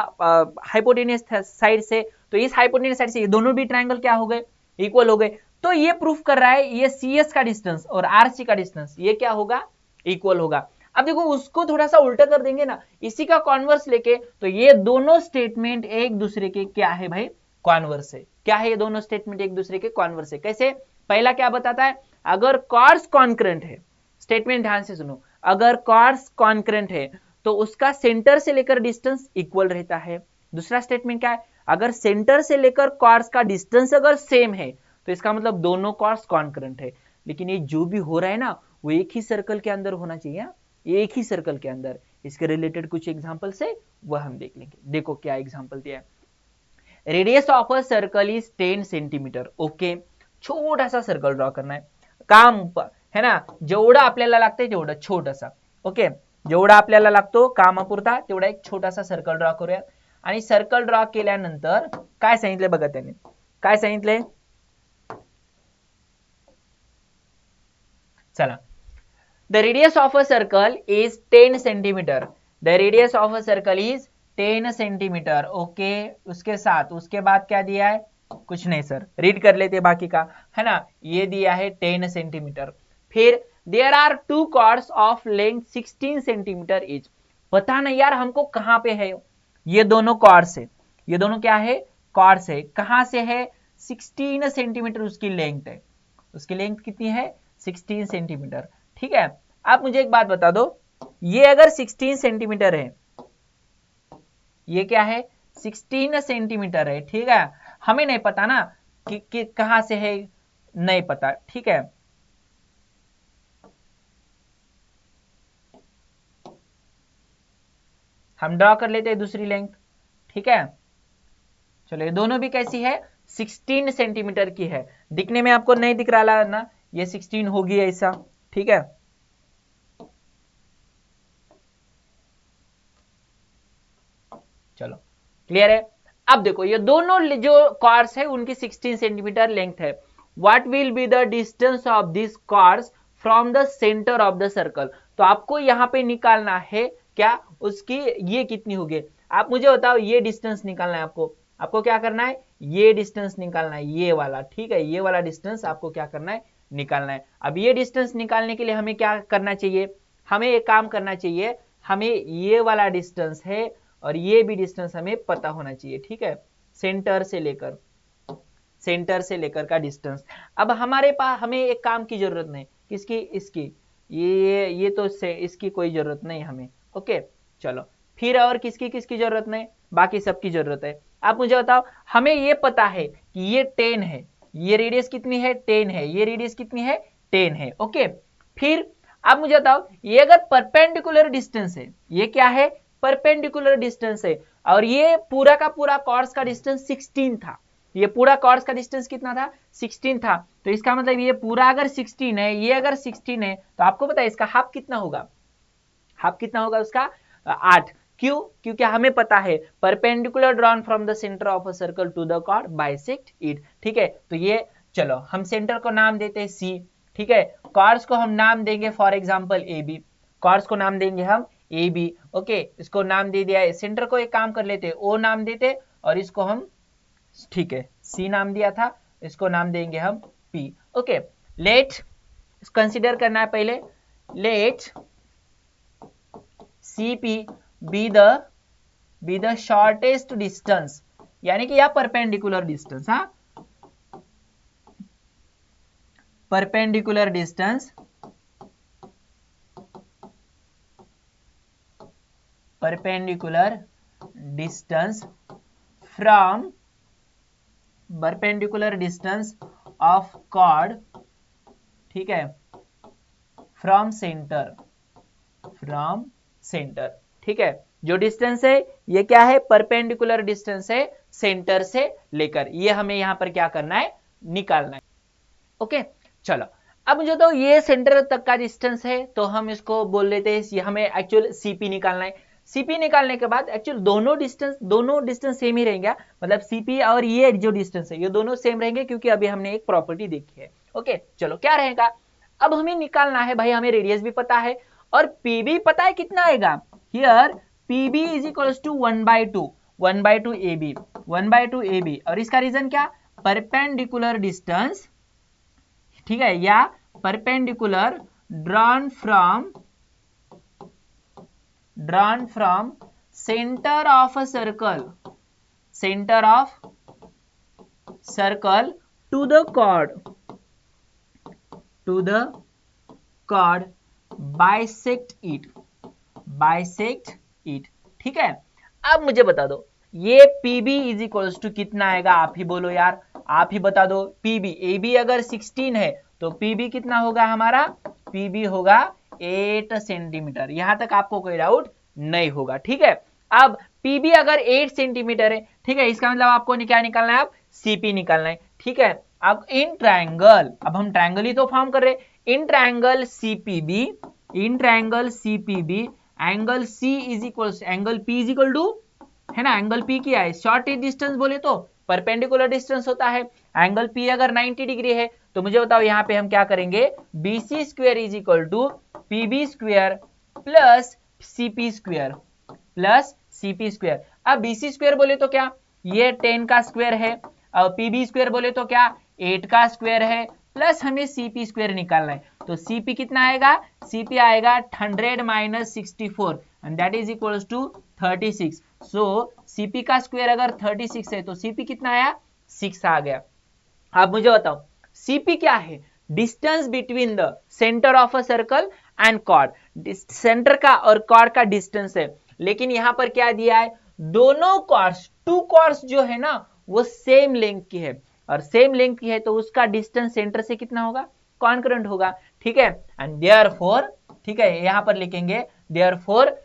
हाइपोटेन्यूस साइड से, तो इस हाइपोटेन्यूस साइड से ये दोनों भी ट्रायंगल क्या हो गए, इक्वल हो गए। तो ये प्रूफ कर रहा है, ये सी एस का डिस्टेंस और आर सी का डिस्टेंस ये क्या होगा, इक्वल होगा। अब देखो उसको थोड़ा सा उल्टा कर देंगे ना, इसी का कॉन्वर्स लेके, तो ये दोनों स्टेटमेंट एक दूसरे के क्या है भाई, कॉन्वर्स है। क्या है, ये दोनों स्टेटमेंट एक दूसरे के कॉन्वर्स है। कैसे, पहला क्या बताता है, अगर कॉर्ड्स कॉन्करेंट है, स्टेटमेंट ध्यान से सुनो, अगर कॉर्ड्स कॉन्करेंट है तो उसका सेंटर से लेकर डिस्टेंस इक्वल रहता है। दूसरा स्टेटमेंट क्या है, अगर सेंटर से लेकर कॉर्ड्स का डिस्टेंस अगर सेम है, तो इसका मतलब दोनों कॉर्ड्स कॉन्करेंट है। लेकिन ये जो भी हो रहा है ना, वो एक ही सर्कल के अंदर होना चाहिए, एक ही सर्कल के अंदर। इसके रिलेटेड कुछ एग्जांपल से वह हम देख लेंगे। देखो क्या एग्जांपल दिया है, radius of a circle is 10 centimetre. Okay, छोटा सा सर्कल ड्रॉ करना है, काम है ना, जेवढा आपल्याला लागतंय तेवढं छोटसा, ओके, जेवढा आपल्याला लागतो कामापुरता तेवढा एक छोटासा सर्कल ड्रॉ करूया। आणि सर्कल ड्रॉ केल्यानंतर काय सांगितलंय बघा त्यांनी, काय सांगितलंय, चला, the radius of a circle is 10 centimeter, the radius of a circle is 10 centimetre. Okay, उसके साथ उसके बाद क्या दिया है, कुछ नहीं सर, रीड कर लेते बाकी का, है ना। ये दिया है 10 सेंटीमीटर। फिर there are 2 chords of length 16 centimetre each. पता नहीं यार हमको कहां पे है, ये दोनों कॉर्ड्स है, ये दोनों क्या है, कॉर्ड्स है। कहां से है, 16 सेंटीमीटर उसकी लेंथ है। उसकी लेंथ कितनी है, 16 सेंटीमीटर। ठीक है, आप मुझे एक बात बता दो, ये अगर 16 सेंटीमीटर है, ये क्या है, 16 सेंटीमीटर है। ठीक है, हमें नहीं पता ना कि कहां से है, नहीं पता। ठीक है, हम ड्रॉ कर लेते हैं दूसरी लेंथ। ठीक है, चलो ये दोनों भी कैसी है, 16 सेंटीमीटर की है। दिखने में आपको नहीं दिख रहा ना, ये 16 होगी ऐसा। ठीक है, चलो क्लियर है। अब देखो ये दोनों जो कॉर्ड्स है उनकी 16 सेंटीमीटर लेंथ है। What will be the distance of this chords from the centre of the circle. तो आपको यहां पे निकालना है क्या, उसकी ये कितनी होगी, आप मुझे बताओ, ये डिस्टेंस निकालना है आपको। आपको क्या करना है, ये डिस्टेंस निकालना है, ये वाला। ठीक है, ये वाला डिस्टेंस आपको क्या करना है, निकालना है। अब ये डिस्टेंस निकालने के लिए हमें क्या करना चाहिए, हमें एक काम करना चाहिए, हमें ये वाला डिस्टेंस है और ये भी डिस्टेंस हमें पता होना चाहिए। ठीक है, सेंटर से लेकर का डिस्टेंस। अब हमारे पास हमें एक काम की जरूरत नहीं, किसकी, इसकी, ये तो से इसकी कोई जरूरत नहीं हमें। ओके, चलो फिर और किसकी किसकी जरूरत नहीं, बाकी सबकी जरूरत है। आप मुझे बताओ, हमें ये पता है कि ये 10 है, ये रेडियस कितनी है, 10 है, ये रेडियस कितनी है, 10 है। ओके, फिर आप मुझे बताओ, ये अगर परपेंडिकुलर डिस्टेंस है, ये क्या है, परपेंडिकुलर डिस्टेंस है, और ये पूरा का पूरा कॉर्ड्स का डिस्टेंस 16 था। ये पूरा कॉर्ड्स का डिस्टेंस कितना था, 16 था। तो इसका मतलब ये पूरा अगर 16 है, ये अगर 16 है, तो आपको पता है इसका हाफ कितना होगा, हाफ कितना होगा उसका, 8। क्यों, क्योंकि हमें पता है perpendicular drawn from the centre of a circle to the chord bisect it. ठीक है, तो ये चलो हम सेंटर को नाम देते हैं सी। ठीक है, कॉर्ड्स को हम नाम देंगे for example A B, chords को नाम देंगे हम ए बी। ओके, इसको नाम दे दिया है, सेंटर को एक काम कर लेते ओ नाम देते, और इसको हम, ठीक है, सी नाम दिया था, इसको नाम देंगे हम पी। ओके, लेट कंसिडर करना है पहले, let CP be the shortest distance, यानी कि यह परपेंडिकुलर डिस्टेंस, हाँ, perpendicular distance, perpendicular distance from, perpendicular distance of chord, ठीक है, फ्रॉम सेंटर, फ्रॉम सेंटर। ठीक है, जो डिस्टेंस है ये क्या है, परपेंडिकुलर डिस्टेंस है सेंटर से लेकर, ये हमें यहां पर क्या करना है, निकालना है। ओके, चलो अब मुझे तो ये सेंटर तक का डिस्टेंस है, तो हम इसको बोल लेते हैं, ये हमें एक्चुअल सीपी निकालना है। सीपी निकालने के बाद एक्चुअल दोनों डिस्टेंस सेम ही रहेंगे, मतलब सीपी और ये जो डिस्टेंस है ये दोनों सेम रहेंगे, क्योंकि अभी हमने एक प्रॉपर्टी देखी है। ओके, चलो क्या रहेगा, अब हमें निकालना है भाई, हमें रेडियस भी पता है और पीबी पता है कितना आएगा, here PB is equals to 1/2, 1/2 AB, 1/2 AB, और इसका रीजन क्या, परपेंडिकुलर डिस्टेंस, ठीक है, या perpendicular drawn from centre of a circle, centre of circle to the chord bisect it. ठीक है, अब मुझे बता दो ये PB इज इक्वल्स टू कितना आएगा, आप ही बोलो यार, आप ही बता दो। PB, AB अगर 16 है तो PB कितना होगा हमारा, PB होगा 8 सेंटीमीटर। यहां तक आपको कोई डाउट नहीं होगा। ठीक है, अब PB अगर 8 सेंटीमीटर है, ठीक है, इसका मतलब आपको क्या निकालना है, अब CP निकालना है। ठीक है, अब इन ट्रायंगल, अब हम ट्रायंगल ही तो फॉर्म कर रहे, in triangle CPB, in triangle CPB angle C is equal, angle P is equal to, है ना, एंगल P क्या है, शॉर्ट डिस्टेंस बोले तो परपेंडिकुलर डिस्टेंस होता है। एंगल P अगर 90 डिग्री है तो मुझे बताओ यहाँ पे हम क्या करेंगे, BC square is equal to PB square plus CP square, plus cp square. अब bc स्क्वायर बोले तो क्या, ये 10 का स्क्वायर है, और pb स्क्वायर बोले तो क्या 8 का स्क्वायर है, प्लस हमें cp स्क्वायर निकालना है। तो cp कितना आएगा, cp आएगा 100 minus 64 and that is equals to 36। So cp का स्क्वायर अगर 36 है तो cp कितना आया, 6 आ गया। अब मुझे बताओ cp क्या है, distance between the centre of a circle and chord. Centre का और कॉर्ड का डिस्टेंस है, लेकिन यहां पर क्या दिया है, दोनों कॉर्ड्स, टू कॉर्ड्स जो है ना वो सेम लेंथ की है, और सेम लेंथ की है तो उसका डिस्टेंस सेंटर से कितना होगा, कॉन्करेंट होगा, ठीक है। एंड देयरफॉर, ठीक है, यहां पर लिखेंगे therefore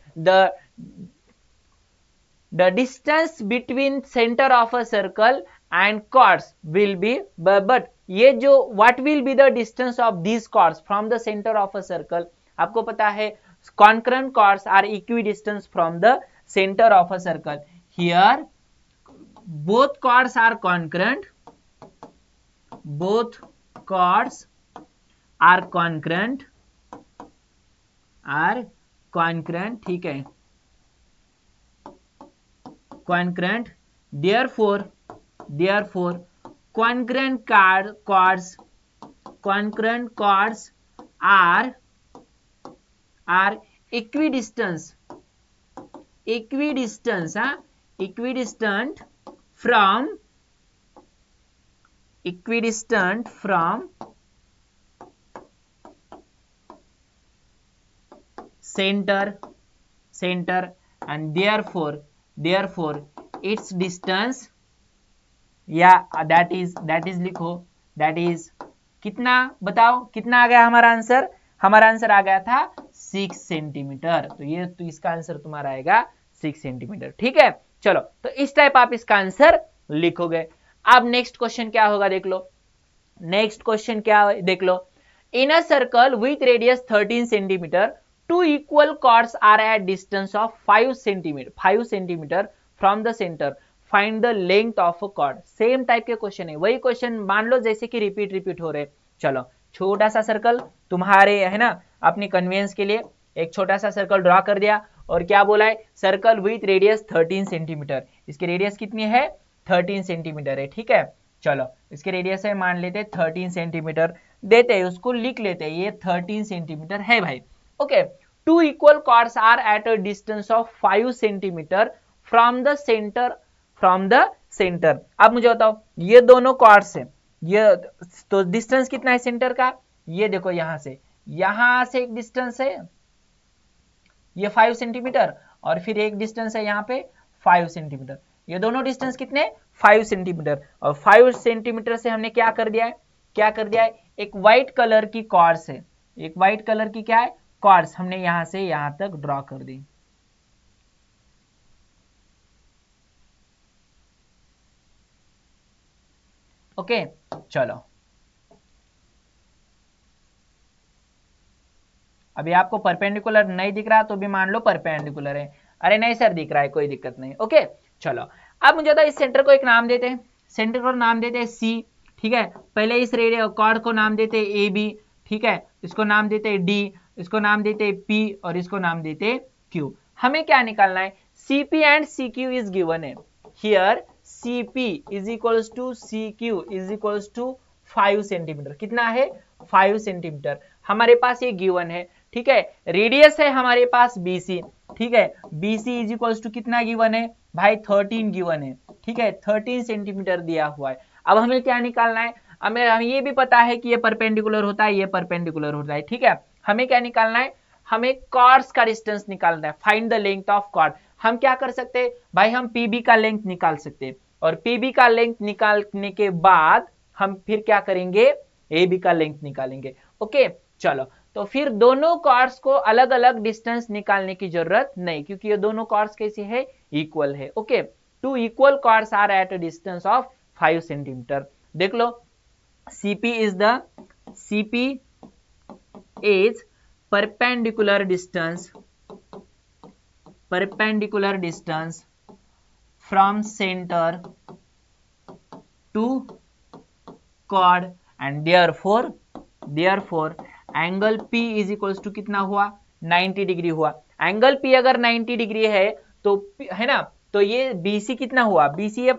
the distance between center of a circle and chords will be, but ये जो what will be the distance of these chords from the center of a circle, आपको पता है concurrent chords are equidistant from the center of a circle. Here both chords are concurrent, both chords are concurrent, ठीक है, concurrent, therefore concurrent chords are equidistant from center and therefore its distance, या that is लिखो, that is कितना, बताओ कितना आ गया हमारा आंसर, हमारा आंसर आ गया था 6 सेंटीमीटर। तो ये तो इसका आंसर तुम्हारा आएगा 6 सेंटीमीटर, ठीक है। चलो तो इस टाइप आप इसका आंसर लिखोगे। अब नेक्स्ट क्वेश्चन क्या होगा देख लो, नेक्स्ट क्वेश्चन क्या देख लो, in a circle with radius 13 centimetre two equal chords are at distance of 5 centimetre from the center, find the length of a chord। Same type के क्वेश्चन है, वही क्वेश्चन मान लो जैसे कि रिपीट हो रहे। चलो छोटा सा सर्कल तुम्हारे है ना, अपनी कन्वीनियंस के लिए एक छोटा सा सर्कल ड्रॉ कर दिया, और क्या बोला है, सर्कल विथ रेडियस 13 सेंटीमीटर, इसकी रेडियस कितनी है 13 सेंटीमीटर है, ठीक है। चलो इसके रेडियस है मान लेते 13 सेंटीमीटर, देते हैं उसको लिख लेते हैं, ये 13 सेंटीमीटर है भाई, okay. Two equal chords are at a distance of 5 centimetre from the centre. अब मुझे बताओ ये दोनों कॉर्ड्स है, ये तो डिस्टेंस कितना है सेंटर का, ये देखो यहां से एक डिस्टेंस है ये 5 सेंटीमीटर, और फिर एक डिस्टेंस है यहाँ पे 5 सेंटीमीटर, ये दोनों डिस्टेंस कितने 5 सेंटीमीटर, और 5 सेंटीमीटर से हमने क्या कर दिया है, एक व्हाइट कलर की कॉर्ड्स है, एक व्हाइट कलर की क्या है कॉर्ड्स, हमने यहां से यहां तक ड्रॉ कर दी, ओके। चलो अभी आपको परपेंडिकुलर नहीं दिख रहा तो भी मान लो परपेंडिकुलर है, अरे नहीं सर दिख रहा है, कोई दिक्कत नहीं, ओके। चलो अब मुझे इस सेंटर को एक नाम देते हैं, सेंटर को नाम देते हैं सी, ठीक है। पहले इस रेडियस कॉर्ड को नाम देते हैं ए बी, ठीक है, इसको नाम देते हैं डी, इसको नाम देते हैं पी, और इसको नाम देते हैं क्यू। हमें क्या निकालना है, CP and CQ is given है, here CP is equals to CQ is equals to 5 centimetre, कितना है 5 सेंटीमीटर, हमारे पास ये गिवन है, ठीक है। रेडियस है हमारे पास BC, ठीक है, BC इज इक्वल्स टू कितना गिवन है भाई 13 गिवन है, ठीक है, 13 सेंटीमीटर दिया हुआ है। अब हमें क्या निकालना है, हमें ये भी पता है कि ये परपेंडिकुलर होता है, ये परपेंडिकुलर होता है, ठीक है। हमें क्या निकालना है, हमें कॉर्ड्स का डिस्टेंस निकालना है, find the length of chord. हम क्या कर सकते हैं भाई, हम PB का लेंथ निकाल सकते हैं, और PB का लेंथ निकालने के बाद हम फिर क्या करेंगे, AB का लेंथ निकालेंगे, ओके। चलो तो फिर दोनों कॉर्ड्स को अलग अलग डिस्टेंस निकालने की जरूरत नहीं, क्योंकि ये दोनों कॉर्ड्स कैसे है, इक्वल है, okay. Two equal chords are at a distance of 5 centimetre. देख लो CP is perpendicular distance from center to chord, and therefore angle P is equals to कितना हुआ 90 डिग्री हुआ। एंगल P अगर 90 डिग्री है तो है ना, तो ये BC कितना हुआ, BC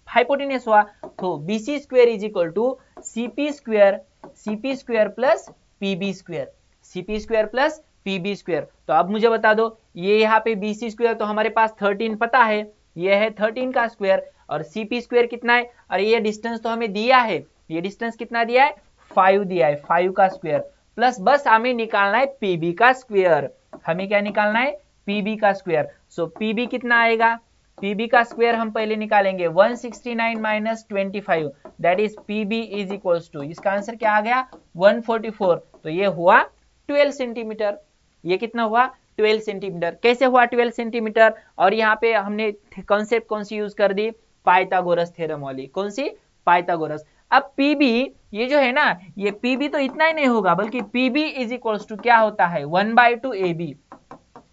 हाइपोटेन्यूस हुआ, तो BC square is equal to CP square plus PB square, CP square plus PB square. तो अब मुझे बता दो, ये यहाँ पे BC स्क्वायर तो हमारे पास 13 पता है, ये है 13 का स्क्वायर, और CP स्क्वायर कितना है, और ये डिस्टेंस तो हमें दिया है, ये डिस्टेंस कितना दिया है, 5 दिया है, 5 का स्क्वायर प्लस बस हमें निकालना है PB का स्क्वायर, हमें क्या निकालना है, PB का स्क्वायर। सो PB कितना आएगा, PB का स्क्वायर हम पहले निकालेंगे 169 minus 25, that is PB is equals to, इसका आंसर क्या आ गया 144, तो ये हुआ 12 सेंटीमीटर। ये कितना हुआ 12 सेंटीमीटर। कैसे हुआ 12 सेंटीमीटर, और यहाँ पे हमने कॉन्सेप्ट कौन सी यूज कर दी, पाइथागोरस थ्योरम वाली, कौन सी, पाइथागोरस। अब PB ये जो है ना, ये PB तो इतना ही नहीं होगा, बल्कि PB इज इक्वल्स टू क्या होता है 1/2 AB,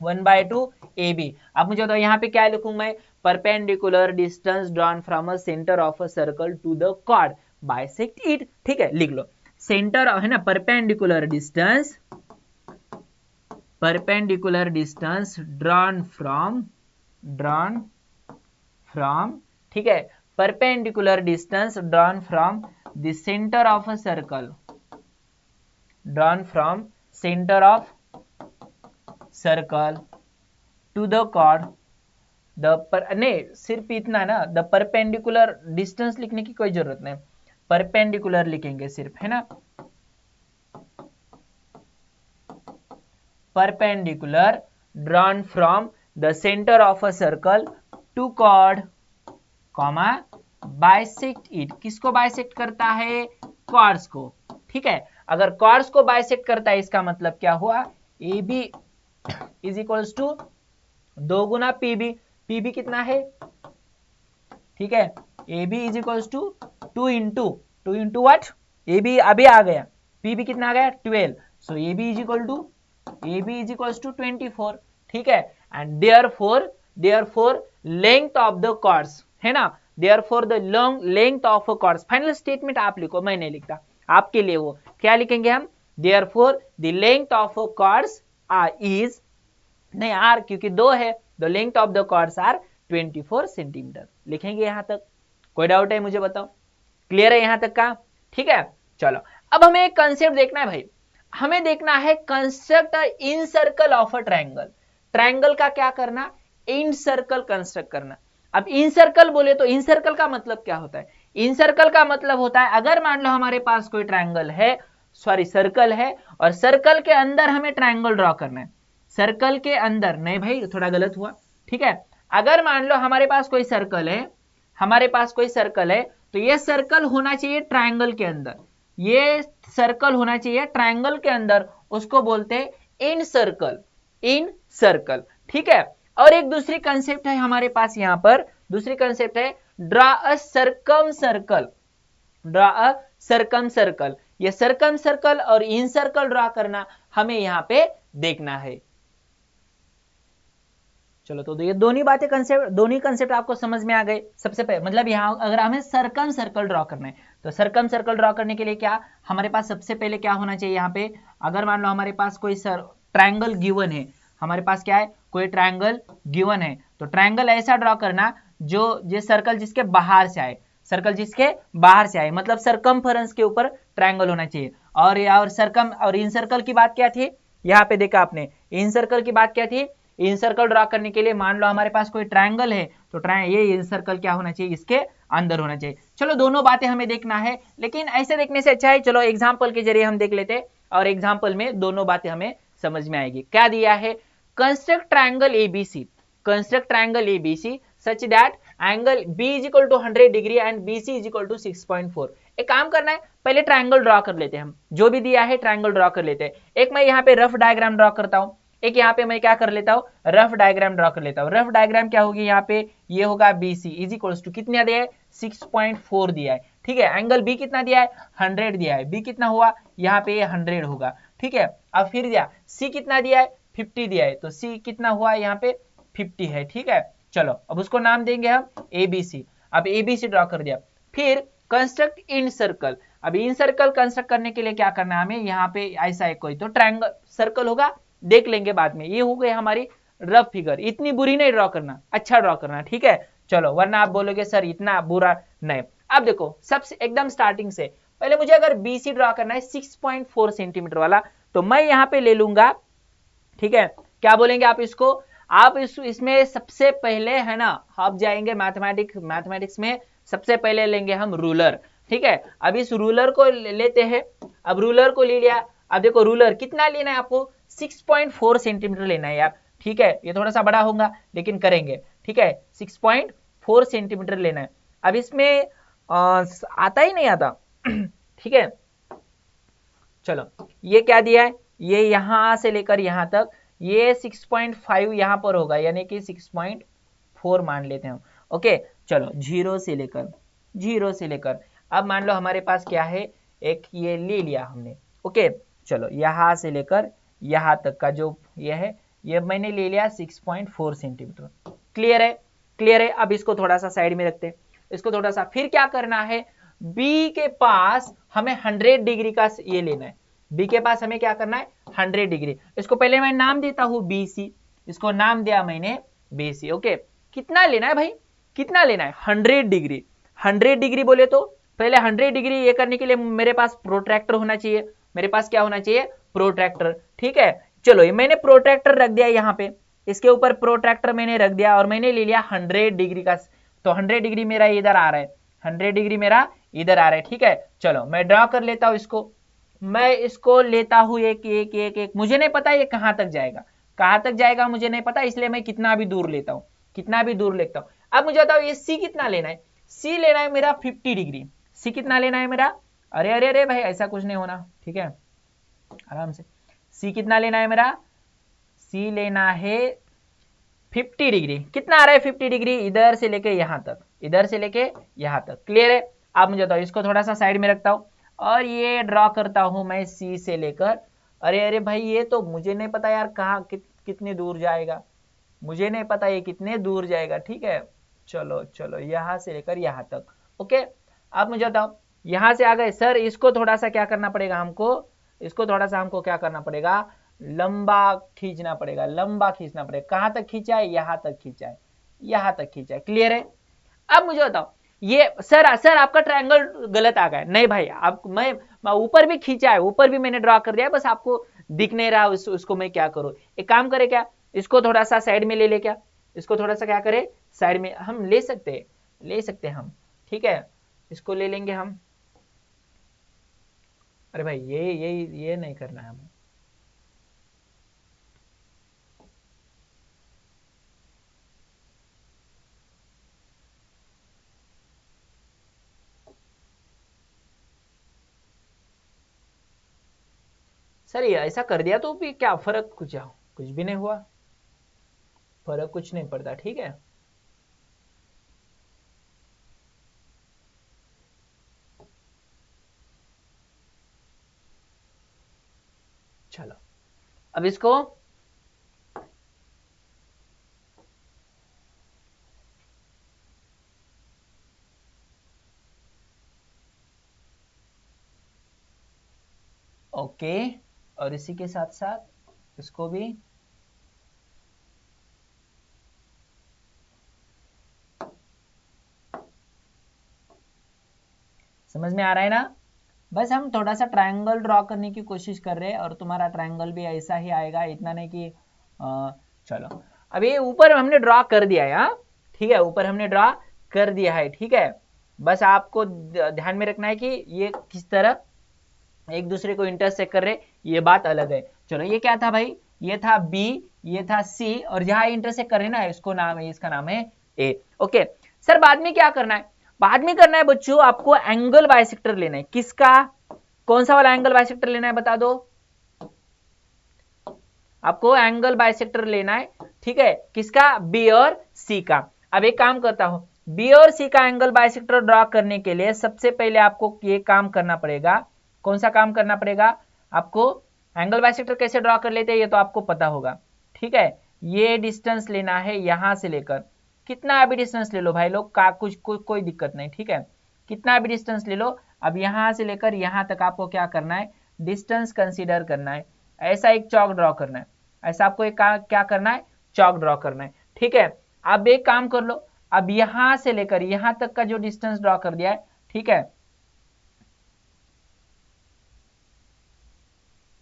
1/2 AB। अब मुझे तो यहाँ पे क्या लिखूं मैं, perpendicular distance drawn from a centre of a circle to the chord bisect it, ठीक है, लिख लो सेंटर है ना, परपेंडिकुलर डिस्टेंस ड्रॉन फ्रॉम ठीक है, perpendicular distance drawn from the centre of a circle, drawn from centre of circle to the chord, नहीं सिर्फ इतना ना, द परपेंडिकुलर डिस्टेंस लिखने की कोई जरूरत नहीं, परपेंडिकुलर लिखेंगे सिर्फ, है ना, perpendicular drawn from the centre of a circle to chord, comma bisect it, किसको बाइसेक्ट करता है, कॉर्ड्स को, ठीक है। अगर कॉर्ड्स को बाइसेक्ट करता है इसका मतलब क्या हुआ, AB इज इक्वल्स टू 2 गुना PB, PB कितना है, ठीक है, AB is equals to 2 into what, AB अभी आ गया, PB कितना आ गया 12, so AB is equals to 24, ठीक है। And therefore length of the chords, है ना, therefore the long length of chords, final statement आप लिखो, मैं नहीं लिखता, आपके लिए वो क्या लिखेंगे हम, therefore the length of chords is, नहीं आर क्योंकि 2 है, the length of the chords are 24 centimetre, लिखेंगे यहां तक, कोई डाउट है मुझे बताओ, क्लियर है यहां तक का, ठीक है। चलो अब हमें एक कंसेप्ट देखना है भाई, हमें देखना है construct in circle of a triangle, triangle का क्या करना, इन सर्कल कंस्ट्रक्ट करना। अब इन सर्कल बोले तो इन सर्कल का मतलब क्या होता है, इन सर्कल का मतलब होता है अगर मान लो हमारे पास कोई ट्रायंगल है, सॉरी सर्कल है, और सर्कल के अंदर हमें ट्रायंगल ड्रॉ करना है, सर्कल के अंदर, नहीं भाई थोड़ा गलत हुआ, ठीक है। अगर मान लो हमारे पास कोई सर्कल है, तो ये सर्कल होना चाहिए ट्रायंगल के अंदर, ये सर्कल होना चाहिए ट्रायंगल के अंदर, उसको बोलते हैं इन सर्कल, ठीक है। और एक दूसरी कंसेप्ट है हमारे पास यहां पर, दूसरी कंसेप्ट है ड्रॉ अ सर्कम सर्कल, ये सर्कम सर्कल और इन सर्कल ड्रॉ करना हमें यहां पे देखना है। चलो तो ये दोनों कंसेप्ट आपको समझ में आ गए। सबसे पहले मतलब यहां अगर हमें सर्कम सर्कल ड्रॉ करना है, तो सर्कम सर्कल ड्रॉ करने के लिए क्या हमारे पास सबसे पहले क्या होना चाहिए, यहाँ पे अगर मान लो हमारे पास कोई ट्रायंगल गिवन है, हमारे पास क्या है, कोई ट्रायंगल गिवन है, तो ट्रायंगल ऐसा ड्रॉ करना जो सर्कल जिसके बाहर से आए, मतलब सर्कमफरेंस के ऊपर ट्रायंगल होना चाहिए। और सर्कम और इन सर्कल की बात क्या थी, यहाँ पे देखा आपने, इन सर्कल की बात क्या थी, इन सर्कल ड्रॉ करने के लिए मान लो हमारे पास कोई ट्रायंगल है, तो ये इन सर्कल क्या होना चाहिए, इसके अंदर होना चाहिए। चलो दोनों बातें हमें देखना है, लेकिन ऐसे देखने से अच्छा है चलो एग्जांपल के जरिए हम देख लेते हैं, और एग्जांपल में दोनों बातें हमें समझ में आएगी। क्या दिया है, construct triangle ABC such that angle B is equal to 100 degree and BC is equal to 6.4। एक काम करना है, पहले ट्रायंगल ड्रॉ कर लेते हैं, हम जो भी दिया है ट्रायंगल ड्रॉ कर लेते हैं। एक मैं यहाँ पे रफ डायग्राम ड्रॉ करता हूँ, एक यहाँ पे मैं क्या कर लेता हूँ, रफ डायग्राम ड्रॉ कर लेता हूँ। रफ डायग्राम क्या होगी, यहाँ पे ये होगा BC इज इक्वल्स टू कितना दिया है, 6.4 दिया है, ठीक है। एंगल B कितना दिया है, 100 दिया है, B कितना हुआ, यहाँ पे 100 होगा, ठीक है। अब फिर दिया C कितना दिया है, 50 दिया है, तो C कितना हुआ यहाँ पे 50 है, ठीक है। चलो अब उसको नाम देंगे हम ABC। अब ABC ड्रॉ कर दिया, फिर कंस्ट्रक्ट इन सर्कल। अब इन सर्कल कंस्ट्रक्ट करने के लिए क्या करना है हमें, यहाँ पे ऐसा है कोई तो ट्रायंगल सर्कल होगा, देख लेंगे बाद में। ये हो गई हमारी रफ फिगर, इतनी बुरी नहीं ड्रॉ करना, अच्छा ड्रॉ करना, ठीक है। चलो, वरना आप बोलोगे सर इतना बुरा नहीं। अब देखो सबसे एकदम स्टार्टिंग से पहले मुझे अगर बीसी ड्रॉ करना है 6.4 सेंटीमीटर वाला, तो मैं यहाँ पे ले लूंगा, ठीक है। क्या बोलेंगे आप इसको, आप इसमें सबसे पहले है ना, आप जाएंगे मैथमेटिक्स में सबसे पहले लेंगे हम रूलर, ठीक है। अब इस रूलर को लेते हैं, अब रूलर को ले लिया। अब देखो रूलर कितना लेना है आपको, 6.4 सेंटीमीटर लेना है यार, ठीक है। ये थोड़ा सा बड़ा होगा लेकिन करेंगे, ठीक है। 6.4 सेंटीमीटर लेना है। अब इसमें आता ही नहीं आता ठीक है। चलो, ये क्या दिया है, ये यहां से लेकर यहां तक, ये 6.5 यहां पर होगा, यानी कि 6.4 मान लेते हैं हम। ओके, चलो जीरो से लेकर अब मान लो हमारे पास क्या है, एक ये ले लिया हमने। ओके, चलो यहां से लेकर यहां तक का जो ये है, ये मैंने ले लिया 6.4 सेंटीमीटर। क्लियर है, क्लियर है। अब इसको थोड़ा सा साइड में रखते हैं, इसको थोड़ा सा, फिर क्या करना है, बी के पास हमें 100 डिग्री का ये लेना है। बी के पास हमें क्या करना है, 100 डिग्री। इसको पहले मैं नाम देता हूं बीसी, इसको नाम दिया मैंने बीसी। ओके, कितना लेना है भाई, कितना लेना है, 100 डिग्री। 100 डिग्री बोले तो पहले 100 डिग्री ये करने के लिए मेरे पास प्रोट्रैक्टर होना चाहिए, मेरे पास क्या होना चाहिए, प्रोट्रैक्टर, ठीक है। चलो, ये मैंने प्रोट्रैक्टर रख दिया यहाँ पे, इसके ऊपर प्रोट्रैक्टर मैंने रख दिया और मैंने ले लिया 100 डिग्री का, तो 100 डिग्री मेरा इधर आ रहा है, 100 डिग्री मेरा इधर आ रहा है, ठीक है। चलो मैं ड्रॉ कर लेता हूं इसको, मैं इसको लेता हूं एक एक एक एक, मुझे नहीं पता ये कहां तक जाएगा, कहां तक जाएगा मुझे नहीं पता, इसलिए मैं कितना भी दूर लेता हूं, कितना भी दूर लेता हूं। अब मुझे बताओ ये सी कितना लेना है, सी लेना है मेरा 50 डिग्री। सी कितना लेना है मेरा, अरे अरे अरे भाई ऐसा कुछ नहीं होना, ठीक है, आराम से। सी कितना लेना है मेरा, सी लेना है 50 डिग्री। कितना आ रहा है 50 डिग्री, इधर से लेके यहां तक, इधर से लेके यहां तक। क्लियर है। आप मुझे बताओ, इसको थोड़ा सा साइड में रखता हूं और ये ड्रॉ करता हूं मैं सी से लेकर, अरे अरे भाई ये तो मुझे नहीं पता यार कहाँ कितनी दूर जाएगा, मुझे नहीं पता ये कितने दूर जाएगा, ठीक है। चलो चलो, यहां से लेकर यहां तक। ओके, आप मुझे बताओ, यहां से आ गए सर, इसको थोड़ा सा क्या करना पड़ेगा हमको, इसको थोड़ा सा हमको क्या करना पड़ेगा, लंबा खींचना पड़ेगा, लंबा खींचना पड़ेगा। कहां तक खींचा है, यहां तक खींचा है, यहां तक खींचा है। क्लियर है। अब मुझे बताओ, ये सर आपका ट्रायंगल गलत आ गया, नहीं भाई, आप मैं ऊपर भी खींचा है, ऊपर भी मैंने ड्रॉ कर दिया है, बस आपको दिख नहीं रहा, उसको मैं क्या करूं, एक काम करे क्या, इसको थोड़ा सा साइड में ले ले, क्या इसको थोड़ा सा क्या करे, साइड में हम ले सकते हैं हम, ठीक है, इसको ले लेंगे हम। अरे भाई ये नहीं करना है हमें, सर ये ऐसा कर दिया तो भी क्या फर्क, कुछ भी नहीं हुआ, फर्क कुछ नहीं पड़ता, ठीक है। चलो, अब इसको ओके, और इसी के साथ साथ इसको भी समझ में आ रहा है ना। बस हम थोड़ा सा ट्रायंगल ड्रॉ करने की कोशिश कर रहे हैं और तुम्हारा ट्रायंगल भी ऐसा ही आएगा, इतना नहीं कि चलो, अब ये ऊपर हमने ड्रॉ कर दिया है, हाँ ठीक है, ऊपर हमने ड्रॉ कर दिया है, ठीक है। बस आपको ध्यान में रखना है कि ये किस तरह एक दूसरे को इंटरसेक्ट कर रहे, ये बात अलग है। चलो, ये क्या था भाई, ये था बी, ये था सी, और जहां इंटरसेक्ट कर रहे ना, इसको नाम है, इसका नाम है ए। ओके सर, बाद में क्या करना है, बाद में करना है बच्चों, आपको एंगल बाइसेक्टर लेना है। किसका, कौन सा वाला एंगल बाइसेक्टर लेना है बता दो, आपको एंगल बाइसेक्टर लेना है, ठीक है। किसका, बी और सी का। अब एक काम करता हूं, बी और सी का एंगल बाइसेक्टर ड्रॉ करने के लिए सबसे पहले आपको ये काम करना पड़ेगा, कौन सा काम करना पड़ेगा आपको, एंगल बाइसेक्टर कैसे ड्रॉ कर लेते हैं ये तो आपको पता होगा, ठीक है। ये डिस्टेंस लेना है यहां से लेकर, कितना भी डिस्टेंस ले लो भाई लोग का, कुछ कोई दिक्कत नहीं, ठीक है, कितना भी डिस्टेंस ले लो। अब यहां से लेकर यहां तक आपको क्या करना है, डिस्टेंस कंसीडर करना है, ऐसा एक चौक ड्रॉ करना है, ऐसा आपको एक क्या करना है, चौक ड्रॉ करना है, ठीक है। अब एक काम कर लो, अब यहां से लेकर यहां तक का जो डिस्टेंस ड्रॉ कर दिया है, ठीक है,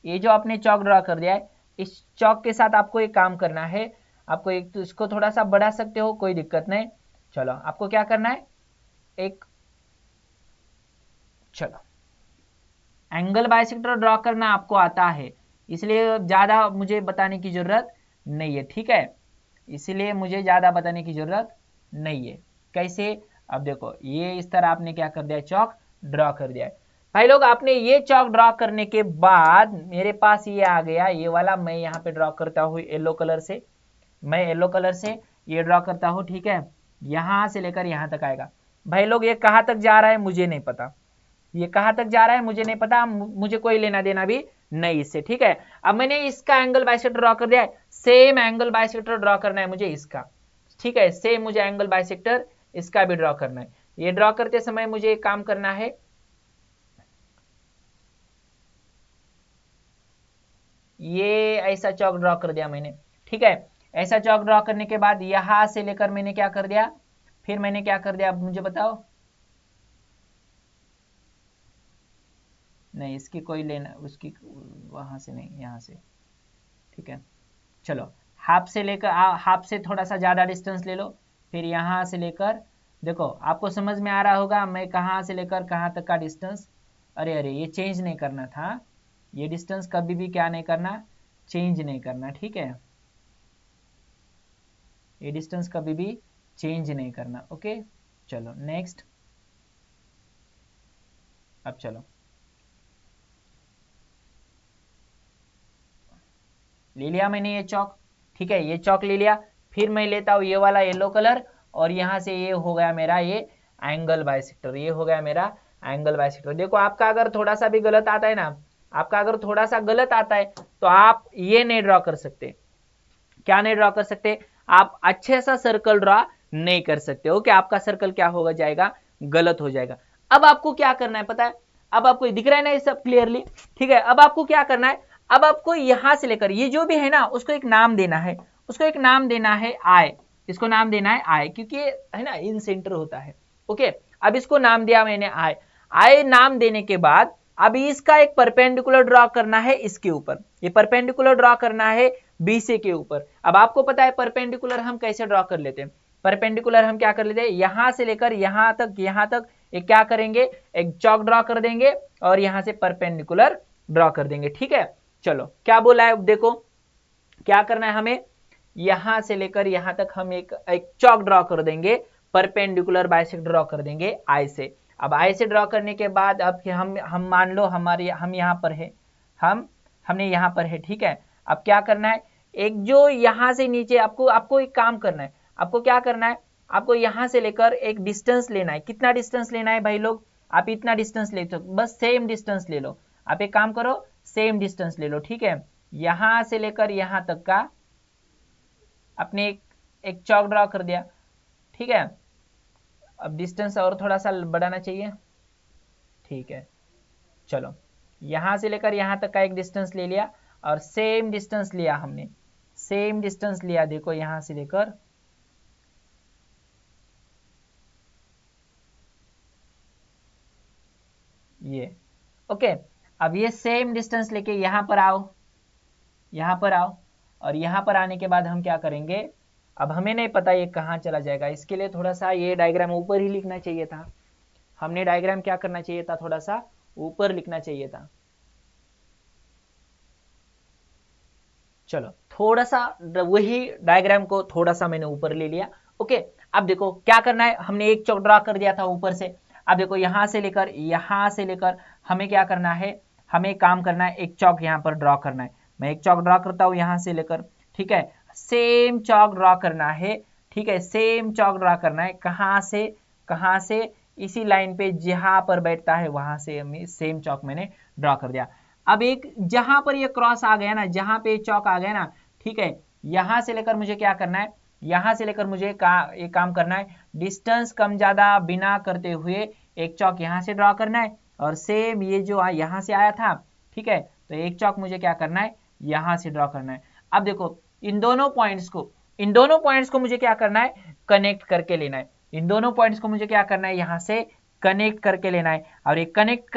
ये जो आपने चौक ड्रॉ कर दिया है, इस चौक के साथ आपको एक काम करना है, आपको एक तो इसको थोड़ा सा बढ़ा सकते हो, कोई दिक्कत नहीं। चलो आपको क्या करना है, एक चलो एंगल बाइसेक्टर ड्रॉ करना आपको आता है, इसलिए ज्यादा मुझे बताने की जरूरत नहीं है, ठीक है, इसलिए मुझे ज्यादा बताने की जरूरत नहीं है। कैसे, अब देखो ये इस तरह आपने क्या कर दिया, चौक ड्रॉ कर दिया है। भाई लोग आपने ये चौक ड्रॉ करने के बाद मेरे पास ये आ गया, ये वाला मैं यहाँ पे ड्रॉ करता हूँ येलो कलर से, मैं येलो कलर से ये ड्रॉ करता हूँ, ठीक है, यहां से लेकर यहां तक आएगा। भाई लोग ये कहां तक जा रहा है मुझे नहीं पता, ये कहां तक जा रहा है मुझे नहीं पता, मुझे कोई लेना देना भी नहीं इससे, ठीक है। अब मैंने इसका एंगल बाइसेक्टर ड्रॉ कर दिया है, सेम एंगल बाइसेक्टर ड्रॉ करना है मुझे इसका, ठीक है, सेम मुझे एंगल बाइसेक्टर इसका भी ड्रॉ करना है। ये ड्रॉ करते समय मुझे एक काम करना है, ये ऐसा चौक ड्रॉ कर दिया मैंने, ठीक है। ऐसा चौक ड्रॉ करने के बाद यहां से लेकर मैंने क्या कर दिया, फिर मैंने क्या कर दिया, अब मुझे बताओ, नहीं इसकी कोई लेना, उसकी वहां से नहीं, यहां से, ठीक है। चलो हाफ से लेकर हाफ से थोड़ा सा ज्यादा डिस्टेंस ले लो, फिर यहां से लेकर, देखो आपको समझ में आ रहा होगा मैं कहां से लेकर कहां तक का डिस्टेंस, अरे अरे ये चेंज नहीं करना था, ये डिस्टेंस कभी भी क्या नहीं करना, चेंज नहीं करना, ठीक है, ये डिस्टेंस कभी भी चेंज नहीं करना, ओके। चलो नेक्स्ट, अब चलो ले लिया मैंने ये चौक, ठीक है, ये चौक ले लिया, फिर मैं लेता हूं ये वाला येलो कलर, और यहां से ये हो गया मेरा ये एंगल बाइसेक्टर, ये हो गया मेरा एंगल बाइसेक्टर। देखो आपका अगर थोड़ा सा भी गलत आता है ना, आपका अगर थोड़ा सा गलत आता है तो आप ये नहीं ड्रॉ कर सकते, क्या नहीं ड्रॉ कर सकते, आप अच्छे सा सर्कल ड्रॉ नहीं कर सकते, ओके, आपका सर्कल क्या होगा जाएगा, गलत हो जाएगा। अब आपको क्या करना है पता है, अब आपको दिख रहा है ना ये सब क्लियरली, ठीक है। अब आपको क्या करना है, अब आपको यहां से लेकर ये जो भी है ना उसको एक नाम देना है, उसको एक नाम देना है आई, इसको नाम देना है आई, क्योंकि है ना इन सेंटर होता है, ओके। अब इसको नाम दिया मैंने आई, आई नाम देने के बाद अब इसका एक परपेंडिकुलर ड्रॉ करना है इसके ऊपर, ये परपेंडिकुलर ड्रॉ करना है बीसी के ऊपर। अब आपको पता है परपेंडिकुलर हम कैसे ड्रॉ कर लेते हैं, परपेंडिकुलर हम क्या कर लेते हैं, यहां से लेकर यहां तक एक क्या करेंगे, एक चौक ड्रॉ कर देंगे और यहां से परपेंडिकुलर ड्रॉ कर देंगे, ठीक है। चलो क्या बोला है, देखो क्या करना है हमें, यहां से लेकर यहां तक हम एक चौक ड्रॉ कर देंगे, परपेंडिकुलर बाइसेक्टर ड्रॉ कर देंगे आई से। अब आई से ड्रॉ करने के बाद अब हम मान लो हमारे हम यहां पर है, हमने यहां पर है, ठीक है। अब क्या करना है, एक जो यहां से नीचे आपको एक काम करना है, आपको क्या करना है, आपको यहां से लेकर एक डिस्टेंस लेना है, कितना डिस्टेंस लेना है भाई लोग, आप इतना डिस्टेंस ले तो बस सेम डिस्टेंस ले लो, आप एक काम करो सेम डिस्टेंस ले लो, ठीक है। यहां से लेकर यहां तक का आपने एक चौक ड्रॉ कर दिया, ठीक है। अब डिस्टेंस और थोड़ा सा बढ़ाना चाहिए, ठीक है। चलो यहां से लेकर यहां तक का एक डिस्टेंस ले लिया और सेम डिस्टेंस लिया हमने, सेम डिस्टेंस लिया, देखो यहां से लेकर ये, ओके। अब ये सेम डिस्टेंस लेके यहां पर आओ, यहां पर आओ, और यहां पर आने के बाद हम क्या करेंगे, अब हमें नहीं पता ये कहां चला जाएगा, इसके लिए थोड़ा सा ये डायग्राम ऊपर ही लिखना चाहिए था, हमने डायग्राम क्या करना चाहिए था, थोड़ा सा ऊपर लिखना चाहिए था। चलो थोड़ा सा वही डायग्राम को थोड़ा सा मैंने ऊपर ले लिया, ओके। अब देखो क्या करना है, हमने एक चौक ड्रॉ कर दिया था ऊपर से, अब देखो यहां से लेकर हमें क्या करना है, हमें काम करना है, एक चौक यहां पर ड्रॉ करना है, मैं एक चौक ड्रॉ करता हूं यहां से लेकर, ठीक है, सेम चौक ड्रॉ करना है, ठीक है, सेम चौक ड्रॉ करना है, कहां से इसी लाइन पे जहां पर बैठता है वहां से सेम चौक मैंने ड्रॉ कर दिया। अब एक जहां पर ये क्रॉस आ गया ना, जहां पे चौक आ गया ना, ठीक है, यहां से लेकर मुझे क्या करना है, यहां से लेकर मुझे एक काम करना है, डिस्टेंस कम ज्यादा बिना करते हुए एक चौक यहां से ड्रॉ करना है, और सेम ये जो यहां से आया था, ठीक है, तो एक चौक मुझे क्या करना है, यहां से ड्रॉ करना है। अब देखो इन दोनों पॉइंट्स को इन दोनों पॉइंट्स को मुझे क्या करना है, कनेक्ट करके लेना है। इन दोनों पॉइंट्स को मुझे क्या करना है, यहां से कनेक्ट करके लेना है। और ये कनेक्ट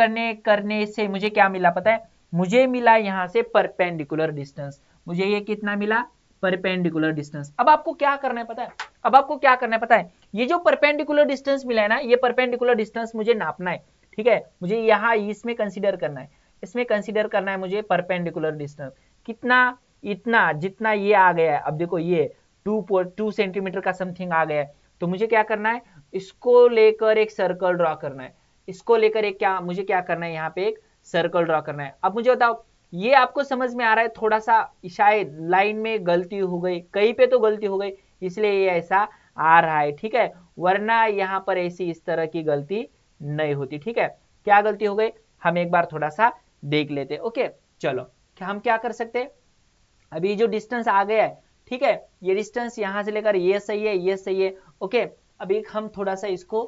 करने से मुझे क्या मिला पता है, मुझे मिला यहां से परपेंडिकुलर डिस्टेंस। मुझे ये कितना मिला, परपेंडिकुलर डिस्टेंस। अब आपको क्या करना है पता है, अब आपको क्या करना है पता है, ये जो परपेंडिकुलर डिस्टेंस मिला है ना, ये परपेंडिकुलर डिस्टेंस मुझे नापना है। ठीक है, मुझे यहाँ इसमें कंसीडर करना है, इसमें कंसीडर करना है मुझे परपेंडिकुलर डिस्टेंस कितना, इतना जितना ये आ गया है। अब देखो ये 2 सेंटीमीटर का समथिंग आ गया है, तो मुझे क्या करना है, इसको लेकर एक सर्कल ड्रॉ करना है। इसको लेकर एक क्या, मुझे क्या करना है, यहाँ पे एक सर्कल ड्रॉ करना है। अब मुझे बताओ, ये आपको समझ में आ रहा है, थोड़ा सा शायद लाइन में गलती हो गई, कहीं पे तो गलती हो गई, इसलिए ये ऐसा आ रहा है। ठीक है, वरना यहाँ पर ऐसी इस तरह की गलती नहीं होती। ठीक है, क्या गलती हो गई, हम एक बार थोड़ा सा देख लेते। ओके चलो, हम क्या कर सकते हैं, अभी जो डिस्टेंस आ गया है, ठीक है, ये डिस्टेंस यहां से लेकर ये सही है, ये सही है। ओके, अभी हम थोड़ा सा इसको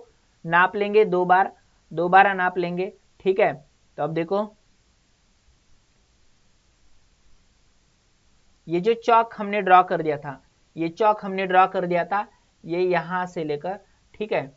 नाप लेंगे, दोबारा नाप लेंगे। ठीक है, तो अब देखो ये जो चौक हमने ड्रॉ कर दिया था, ये चौक हमने ड्रॉ कर दिया था, ये यहां से लेकर, ठीक है,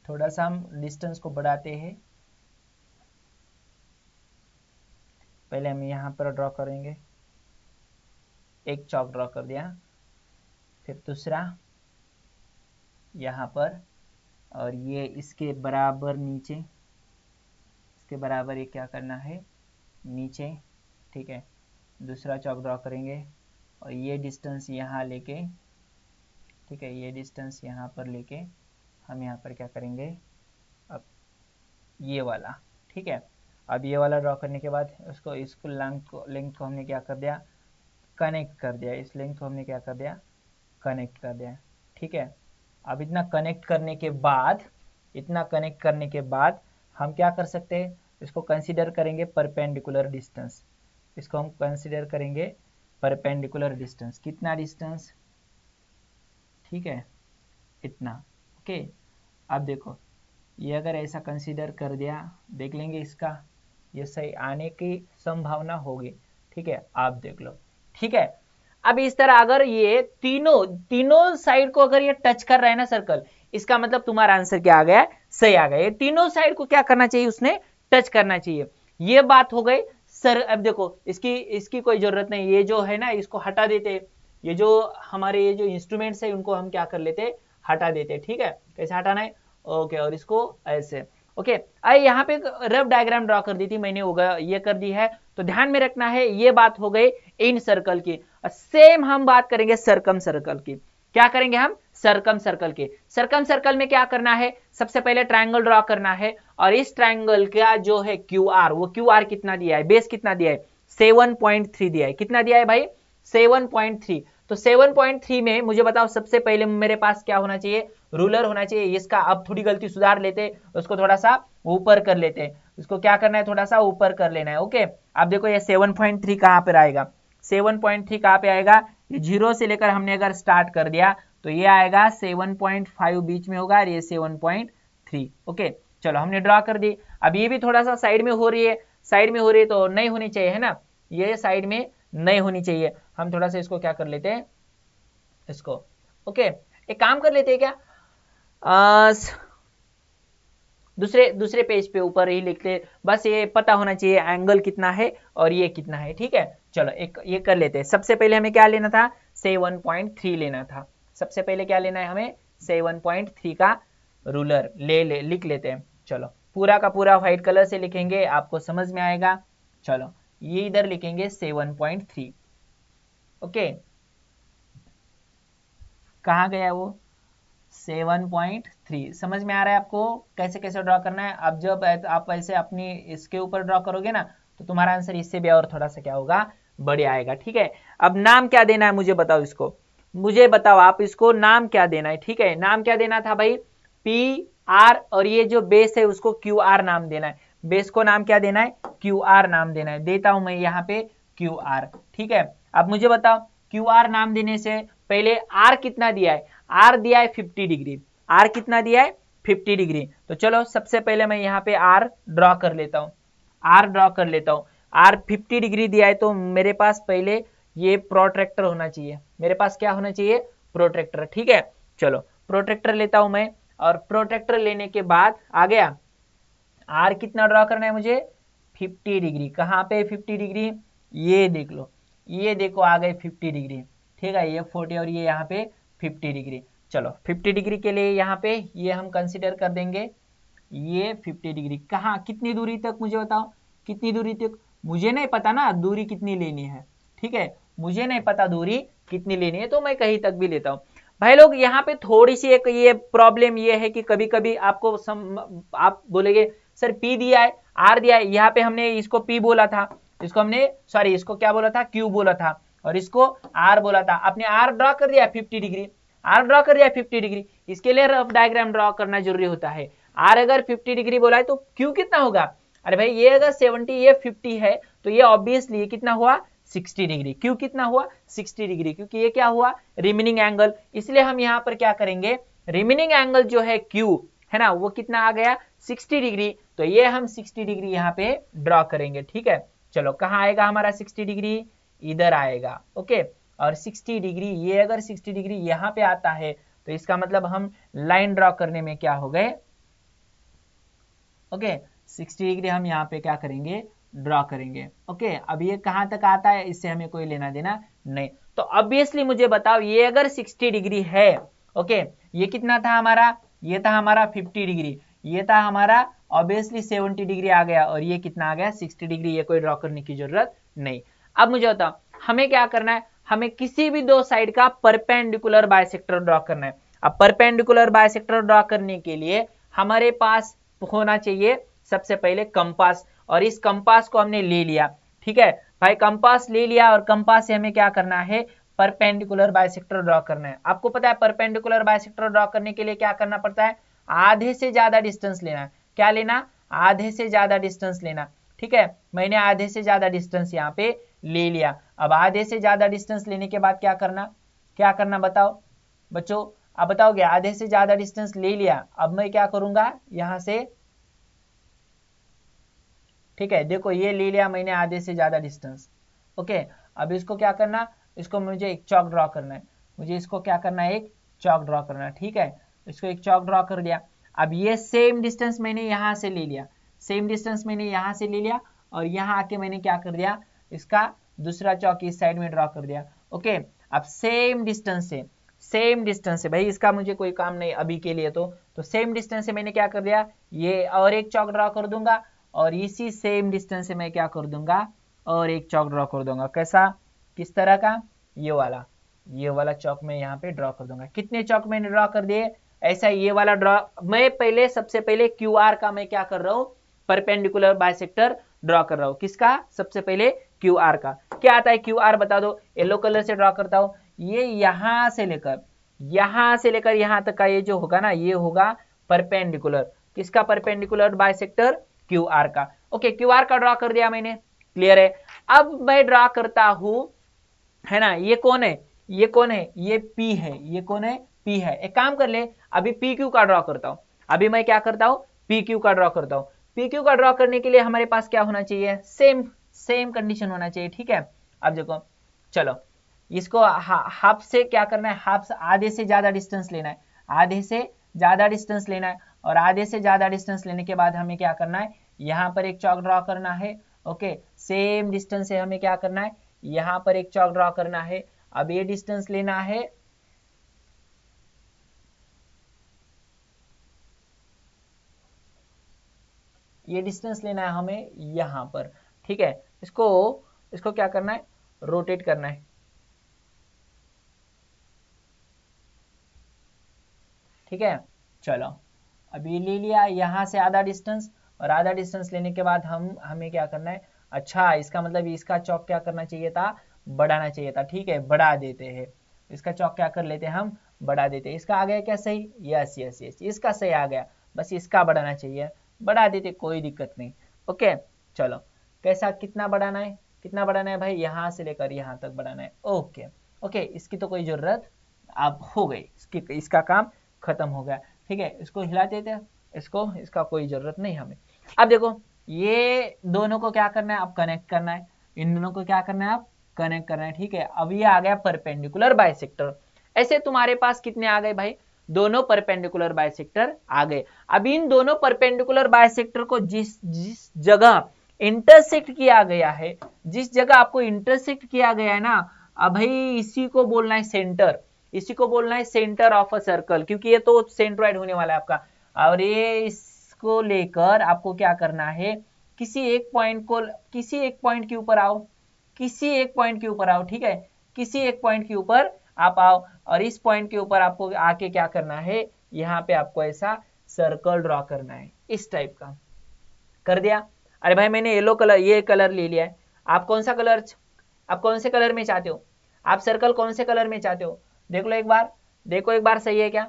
थोड़ा सा हम डिस्टेंस को बढ़ाते हैं। पहले हम यहाँ पर ड्रॉ करेंगे, एक चौक ड्रॉ कर दिया, फिर दूसरा यहाँ पर, और ये इसके बराबर नीचे, इसके बराबर ये क्या करना है, नीचे। ठीक है, दूसरा चौक ड्रॉ करेंगे, और ये डिस्टेंस यहाँ लेके, ठीक है, ये डिस्टेंस यहाँ पर लेके हम यहाँ पर क्या करेंगे, अब ये वाला, ठीक है, अब ये वाला ड्रॉ करने के बाद उसको, इसको लेंथ को हमने क्या कर दिया, कनेक्ट कर दिया। इस लेंथ को हमने क्या कर दिया, कनेक्ट कर दिया। ठीक है, अब इतना कनेक्ट करने के बाद, इतना कनेक्ट करने के बाद हम क्या कर सकते हैं, इसको कंसीडर करेंगे परपेंडिकुलर डिस्टेंस। इसको हम कंसीडर करेंगे परपेंडिकुलर डिस्टेंस। कितना डिस्टेंस, ठीक है, इतना। ओके, अब देखो ये अगर ऐसा कंसीडर कर दिया, देख लेंगे इसका, ये सही आने की संभावना होगी। ठीक है, आप देख लो। ठीक है, अब इस तरह अगर ये तीनों साइड को अगर ये टच कर रहा है ना सर्कल, इसका मतलब तुम्हारा आंसर क्या आ गया, सही आ गया। ये तीनों साइड को क्या करना चाहिए, उसने टच करना चाहिए। ये बात हो गई सर। अब देखो इसकी कोई जरूरत नहीं, ये जो है ना इसको हटा देते, ये जो हमारे ये जो इंस्ट्रूमेंट्स है उनको हम क्या कर लेते, हटा देते। ठीक है, कैसे हटाना है, ओके, और इसको ऐसे। ओके, आई यहाँ पे रफ डायग्राम ड्रॉ कर दी थी मैंने, होगा ये कर दी है, तो ध्यान में रखना है। ये बात हो गई इन सर्कल की। सेम हम बात करेंगे सरकम सर्कल की। क्या करेंगे हम, सरकम सर्कल की। सरकम सर्कल में क्या करना है, सबसे पहले ट्रायंगल ड्रॉ करना है, और इस ट्रायंगल का जो है क्यू आर, वो क्यू आर कितना दिया है, बेस कितना दिया है, 7.3 दिया है। कितना दिया है भाई, 7.3। तो 7.3 में मुझे बताओ, सबसे पहले मेरे पास क्या होना चाहिए, रूलर होना चाहिए। इसका अब थोड़ी गलती सुधार लेते, उसको थोड़ा सा ऊपर कर लेते हैं। उसको क्या करना है, थोड़ा सा ऊपर कर लेना है। ओके, अब देखो ये 7.3 कहाँ पर आएगा, 7.3 कहाँ पे आएगा, ये 0 से लेकर हमने अगर स्टार्ट कर दिया तो ये आएगा 7.5 बीच में होगा, और ये 7.3। ओके, चलो हमने ड्रॉ कर दी। अब ये भी थोड़ा सा साइड में हो रही है, साइड में हो रही है तो नहीं होनी चाहिए, है ना, ये साइड में नहीं होनी चाहिए। हम थोड़ा सा इसको क्या कर लेते हैं, इसको। ओके, एक काम कर लेते हैं क्या, दूसरे पेज पे ऊपर ही लिखते, बस ये पता होना चाहिए एंगल कितना है और ये कितना है। ठीक है, चलो एक ये कर लेते हैं। सबसे पहले हमें क्या लेना था, 7.3 लेना था। सबसे पहले क्या लेना है हमें, 7.3 का रूलर लिख लेते हैं। चलो पूरा का पूरा व्हाइट कलर से लिखेंगे, आपको समझ में आएगा। चलो ये इधर लिखेंगे 7.3। ओके, कहाँ गया वो, 7.3। समझ में आ रहा है आपको कैसे कैसे ड्रॉ करना है। अब जब आप ऐसे अपनी इसके ऊपर ड्रॉ करोगे ना, तो तुम्हारा आंसर इससे भी और थोड़ा सा क्या होगा, बढ़िया आएगा। ठीक है, अब नाम क्या देना है मुझे बताओ, इसको मुझे बताओ, आप इसको नाम क्या देना है। ठीक है, नाम क्या देना था भाई, पी आर, और ये जो बेस है उसको क्यू आर नाम देना है। बेस को नाम क्या देना है? क्यू आर नाम देना है। देता हूं मैं यहाँ पे क्यू आर। ठीक है, अब मुझे बताओ क्यू आर नाम देने से पहले आर कितना दिया है? आर दिया है 50 डिग्री। आर कितना दिया है? 50 डिग्री। तो चलो सबसे पहले मैं यहाँ पे आर ड्रॉ कर लेता हूँ। आर ड्रॉ कर लेता हूँ। आर 50 डिग्री दिया है तो मेरे पास पहले ये प्रोट्रैक्टर होना चाहिए। मेरे पास क्या होना चाहिए? प्रोट्रैक्टर। ठीक है, चलो प्रोट्रैक्टर लेता हूं मैं, और प्रोट्रैक्टर लेने के बाद आ गया आर कितना ड्रॉ करना है मुझे? 50 डिग्री। कहाँ पे 50 डिग्री? ये देख लो, ये देखो आ गए 50 डिग्री। ठीक है, ये 40 और ये यहाँ पे 50 डिग्री। चलो 50 डिग्री के लिए यहाँ पे ये हम कंसिडर कर देंगे, ये 50 डिग्री। कहाँ, कितनी दूरी तक मुझे बताओ, कितनी दूरी तक? मुझे नहीं पता ना दूरी कितनी लेनी है। ठीक है, मुझे नहीं पता दूरी कितनी लेनी है, तो मैं कहीं तक भी लेता हूँ। भाई लोग यहाँ पे थोड़ी सी एक ये प्रॉब्लम ये है कि कभी कभी आपको आप बोलेंगे सर पी दिया है, आर दिया है, यहाँ पे हमने इसको पी बोला था, इसको हमने सॉरी इसको क्या बोला था? क्यू बोला था, और इसको आर बोला था। आपने आर ड्रॉ कर दिया 50 डिग्री, आर ड्रॉ कर दिया 50 डिग्री। इसके लिए रफ डायग्राम ड्रॉ करना जरूरी होता है। आर अगर 50 डिग्री बोला है तो क्यू कितना होगा? अरे भाई ये अगर 70 ये 50 है तो ये ऑब्वियसली कितना हुआ? 60 डिग्री। क्यू कितना हुआ? 60 डिग्री, क्योंकि ये क्या हुआ? Remaining angle. इसलिए हम यहाँ पर क्या करेंगे? रिमेनिंग एंगल जो है क्यू है ना, वो कितना आ गया? 60 डिग्री। तो ये हम 60 डिग्री यहाँ पे ड्रॉ करेंगे। ठीक है, चलो कहाँ आएगा हमारा 60 डिग्री? इधर आएगा। ओके, और 60 डिग्री, ये अगर 60 डिग्री यहाँ पे आता है तो इसका मतलब हम लाइन ड्रॉ करने में क्या हो गए? ओके, 60 डिग्री हम यहाँ पे क्या करेंगे? ड्रॉ करेंगे। ओके, अब ये कहाँ तक आता है इससे हमें कोई लेना देना नहीं। तो ऑब्वियसली मुझे बताओ ये अगर 60 डिग्री है, ओके, ये कितना था हमारा? ये था हमारा 50 डिग्री, ये था हमारा ऑब्वियसली 70 डिग्री आ गया, और ये कितना आ गया? 60 डिग्री। ये कोई ड्रॉ करने की जरूरत नहीं। अब मुझे बताओ हमें क्या करना है? हमें किसी भी दो साइड का परपेंडिकुलर बाइसेक्टर ड्रॉ करना है। अब परपेंडिकुलर बाइसेक्टर ड्रॉ करने के लिए हमारे पास होना चाहिए सबसे पहले कंपास, और इस कंपास को हमने ले लिया। ठीक है भाई, कंपास ले लिया, और कंपास से हमें क्या करना है? परपेंडिकुलर बाइसेक्टर ड्रॉ करना है। आपको पता है परपेंडिकुलर बाइसेक्टर ड्रॉ करने के लिए क्या करना पड़ता है? आधे से ज्यादा डिस्टेंस लेना। क्या लेना? आधे से ज्यादा डिस्टेंस लेना। ठीक है, मैंने आधे से ज्यादा डिस्टेंस यहाँ पे ले लिया। अब आधे से ज्यादा डिस्टेंस लेने के बाद क्या करना? क्या करना बताओ बच्चों? आप बताओगे आधे से ज्यादा डिस्टेंस ले लिया, अब मैं क्या करूंगा यहां से? ठीक है, देखो ये ले लिया मैंने आधे से ज्यादा डिस्टेंस। ओके, अब इसको क्या करना? इसको मुझे एक चौक ड्रॉ करना है। मुझे इसको क्या करना है? एक चौक ड्रॉ करना है। ठीक है, इसको एक चौक ड्रॉ कर दिया। अब ये सेम डिस्टेंस मैंने यहां से ले लिया, सेम डिस्टेंस मैंने यहां से ले लिया, और यहां आके मैंने क्या कर दिया? इसका दूसरा चौक इस साइड में ड्रॉ कर दिया। ओके, अब सेम डिस्टेंस से, सेम डिस्टेंस से, भाई इसका मुझे कोई काम नहीं अभी के लिए, तो सेम डिस्टेंस से मैंने क्या कर दिया? ये और एक चौक ड्रॉ कर दूंगा, और इसी सेम डिस्टेंस से मैं क्या कर दूंगा? और एक चौक ड्रॉ कर दूंगा। कैसा? किस तरह का? ये वाला, ये वाला चौक मैं यहाँ पे ड्रॉ कर दूंगा। कितने चौक मैंने ड्रॉ कर दिए? ऐसा ये वाला ड्रॉ। मैं पहले सबसे पहले क्यू आर का मैं क्या कर रहा हूँ? परपेंडिकुलर बाइसेक्टर ड्रॉ कर रहा हूँ। किसका? सबसे पहले क्यू आर का। क्या आता है क्यू आर बता दो? येलो कलर से ड्रॉ करता हूँ। ये यहां से लेकर यहां तक का ये जो होगा ना, ये होगा परपेंडिकुलर। किसका परपेंडिकुलर बाइसेक्टर? क्यू आर का। ओके, क्यू आर का ड्रॉ कर दिया मैंने। क्लियर है? अब मैं ड्रॉ करता हूं, है ना, ये कौन है? ये कौन है? ये पी है। ये कौन है? पी है। एक काम कर ले, अभी पी क्यू का ड्रॉ करता हूं। अभी मैं क्या करता हूं? पी क्यू का ड्रॉ करता हूं। पी क्यू का ड्रॉ करने के लिए हमारे पास क्या होना चाहिए? सेम सेम कंडीशन होना चाहिए। ठीक है, अब देखो, चलो इसको हाफ से क्या करना है? हाफ से आधे से ज्यादा डिस्टेंस लेना है, आधे से ज्यादा डिस्टेंस लेना है, और आधे से ज्यादा डिस्टेंस लेने के बाद हमें क्या करना है? यहाँ पर एक चौक ड्रॉ करना है। ओके, सेम डिस्टेंस से हमें क्या करना है? यहाँ पर एक चौक ड्रॉ करना है। अब ये डिस्टेंस लेना है, ये डिस्टेंस लेना है हमें यहाँ पर। ठीक है, इसको इसको क्या करना है? रोटेट करना है। ठीक है, चलो अभी ले लिया यहाँ से आधा डिस्टेंस, और आधा डिस्टेंस लेने के बाद हमें क्या करना है? अच्छा, इसका मतलब इसका चौक क्या करना चाहिए था? बढ़ाना चाहिए था। ठीक है, बढ़ा देते हैं। इसका चौक क्या कर लेते हैं हम? बढ़ा देते हैं। इसका आ गया क्या सही? यस यस यस, इसका सही आ गया। बस इसका बढ़ाना चाहिए, बढ़ा देते कोई दिक्कत नहीं। ओके चलो, कैसा कितना बढ़ाना है, कितना बढ़ाना है भाई, यहाँ से लेकर यहाँ तक बढ़ाना है। ओके ओके, इसकी तो कोई ज़रूरत अब हो गई, इसका काम खत्म हो गया। ठीक है, इसको हिला देते हैं, इसको, इसका कोई ज़रूरत नहीं हमें। अब देखो ये दोनों को क्या करना है, अब कनेक्ट करना है, इन दोनों को क्या करना है, अब कनेक्ट करना है। ठीक है, अब ये आ गया परपेंडिकुलर बाइसेक्टर। ऐसे तुम्हारे पास कितने आ गए भाई, दोनों परपेंडिकुलर बाइसेक्टर आ गए। अब इन दोनों परपेंडिकुलर बाइसेक्टर को जिस जिस जगह इंटरसेक्ट किया गया है, जिस जगह आपको इंटरसेक्ट किया गया है ना, अब भाई इसी को बोलना है सेंटर, इसी को बोलना है सेंटर ऑफ अ सर्कल, क्योंकि ये तो सेंट्रॉइड होने वाला है आपका। और ये इसको लेकर आपको क्या करना है, किसी एक पॉइंट को, किसी एक पॉइंट के ऊपर आओ, किसी एक पॉइंट के ऊपर आओ। ठीक है, किसी एक पॉइंट के ऊपर आप आओ, और इस पॉइंट के ऊपर आपको आके क्या करना है, यहाँ पे आपको ऐसा सर्कल ड्रॉ करना है, इस टाइप का। कर दिया? अरे भाई मैंने येलो कलर, ये कलर ले लिया है, आप कौन सा कलर, आप कौन से कलर में चाहते हो, आप सर्कल कौन से कलर में चाहते हो, देख लो एक बार, देखो एक बार सही है क्या।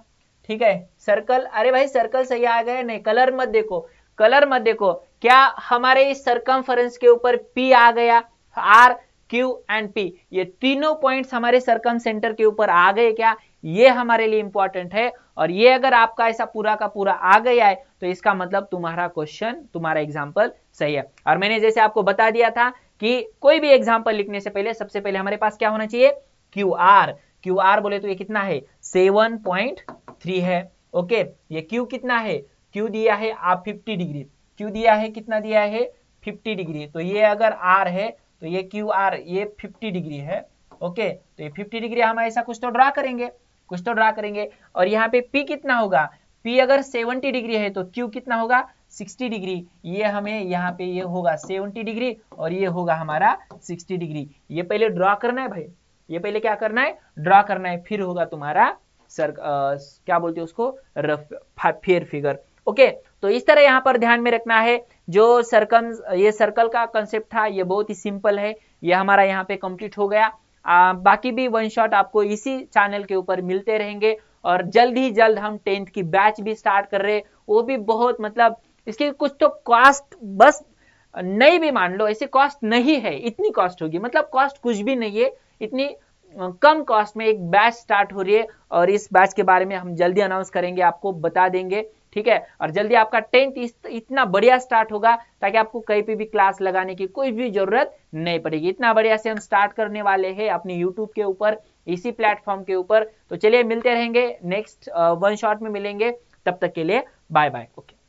ठीक है, सर्कल, अरे भाई सर्कल सही आ गया, नहीं कलर मत देखो, कलर मत देखो, क्या हमारे इस सरकमफेरेंस के ऊपर पी आ गया, आर क्यू एंड पी, ये तीनों पॉइंट्स हमारे सरकम सेंटर के ऊपर आ गए क्या, ये हमारे लिए इंपॉर्टेंट है। और ये अगर आपका ऐसा पूरा का पूरा आ गया है तो इसका मतलब तुम्हारा क्वेश्चन, तुम्हारा एग्जाम्पल सही है। और मैंने जैसे आपको बता दिया था कि कोई भी एग्जाम्पल लिखने से पहले सबसे पहले हमारे पास क्या होना चाहिए, क्यू आर। क्यू आर बोले तो ये कितना है, 7.3 है। ओके, ये क्यू कितना है, क्यू दिया है आप 50 डिग्री, क्यू दिया है कितना दिया है 50 डिग्री, तो ये अगर आर है तो ये क्यू आर ये 50 डिग्री है। ओके, तो ये 50 डिग्री हम ऐसा कुछ तो ड्रा करेंगे, कुछ तो ड्रा करेंगे। और यहाँ पे P कितना होगा, P अगर 70 डिग्री है तो Q कितना होगा 60 डिग्री, ये हमें यहाँ पे ये होगा 70 डिग्री और ये होगा हमारा 60 डिग्री। ये पहले ड्रॉ करना है भाई, ये पहले क्या करना है, ड्रॉ करना है, फिर होगा तुम्हारा क्या बोलते हैं उसको, रफ फेयर फिगर। ओके, तो इस तरह यहाँ पर ध्यान में रखना है। जो ये सर्कल का कंसेप्ट था ये बहुत ही सिंपल है, ये हमारा यहाँ पे कंप्लीट हो गया। बाकी भी वन शॉट आपको इसी चैनल के ऊपर मिलते रहेंगे, और जल्द ही जल्द हम 10th की बैच भी स्टार्ट कर रहे हैं, वो भी बहुत मतलब इसकी कुछ तो कॉस्ट बस नहीं भी मान लो, ऐसे कॉस्ट नहीं है, इतनी कॉस्ट होगी, मतलब कॉस्ट कुछ भी नहीं है, इतनी कम कॉस्ट में एक बैच स्टार्ट हो रही है। और इस बैच के बारे में हम जल्दी अनाउंस करेंगे, आपको बता देंगे। ठीक है, और जल्दी आपका 10th इतना बढ़िया स्टार्ट होगा ताकि आपको कहीं पे भी क्लास लगाने की कोई भी जरूरत नहीं पड़ेगी। इतना बढ़िया से हम स्टार्ट करने वाले हैं अपने यूट्यूब के ऊपर, इसी प्लेटफॉर्म के ऊपर। तो चलिए मिलते रहेंगे, नेक्स्ट वन शॉट में मिलेंगे, तब तक के लिए बाय बाय। ओके।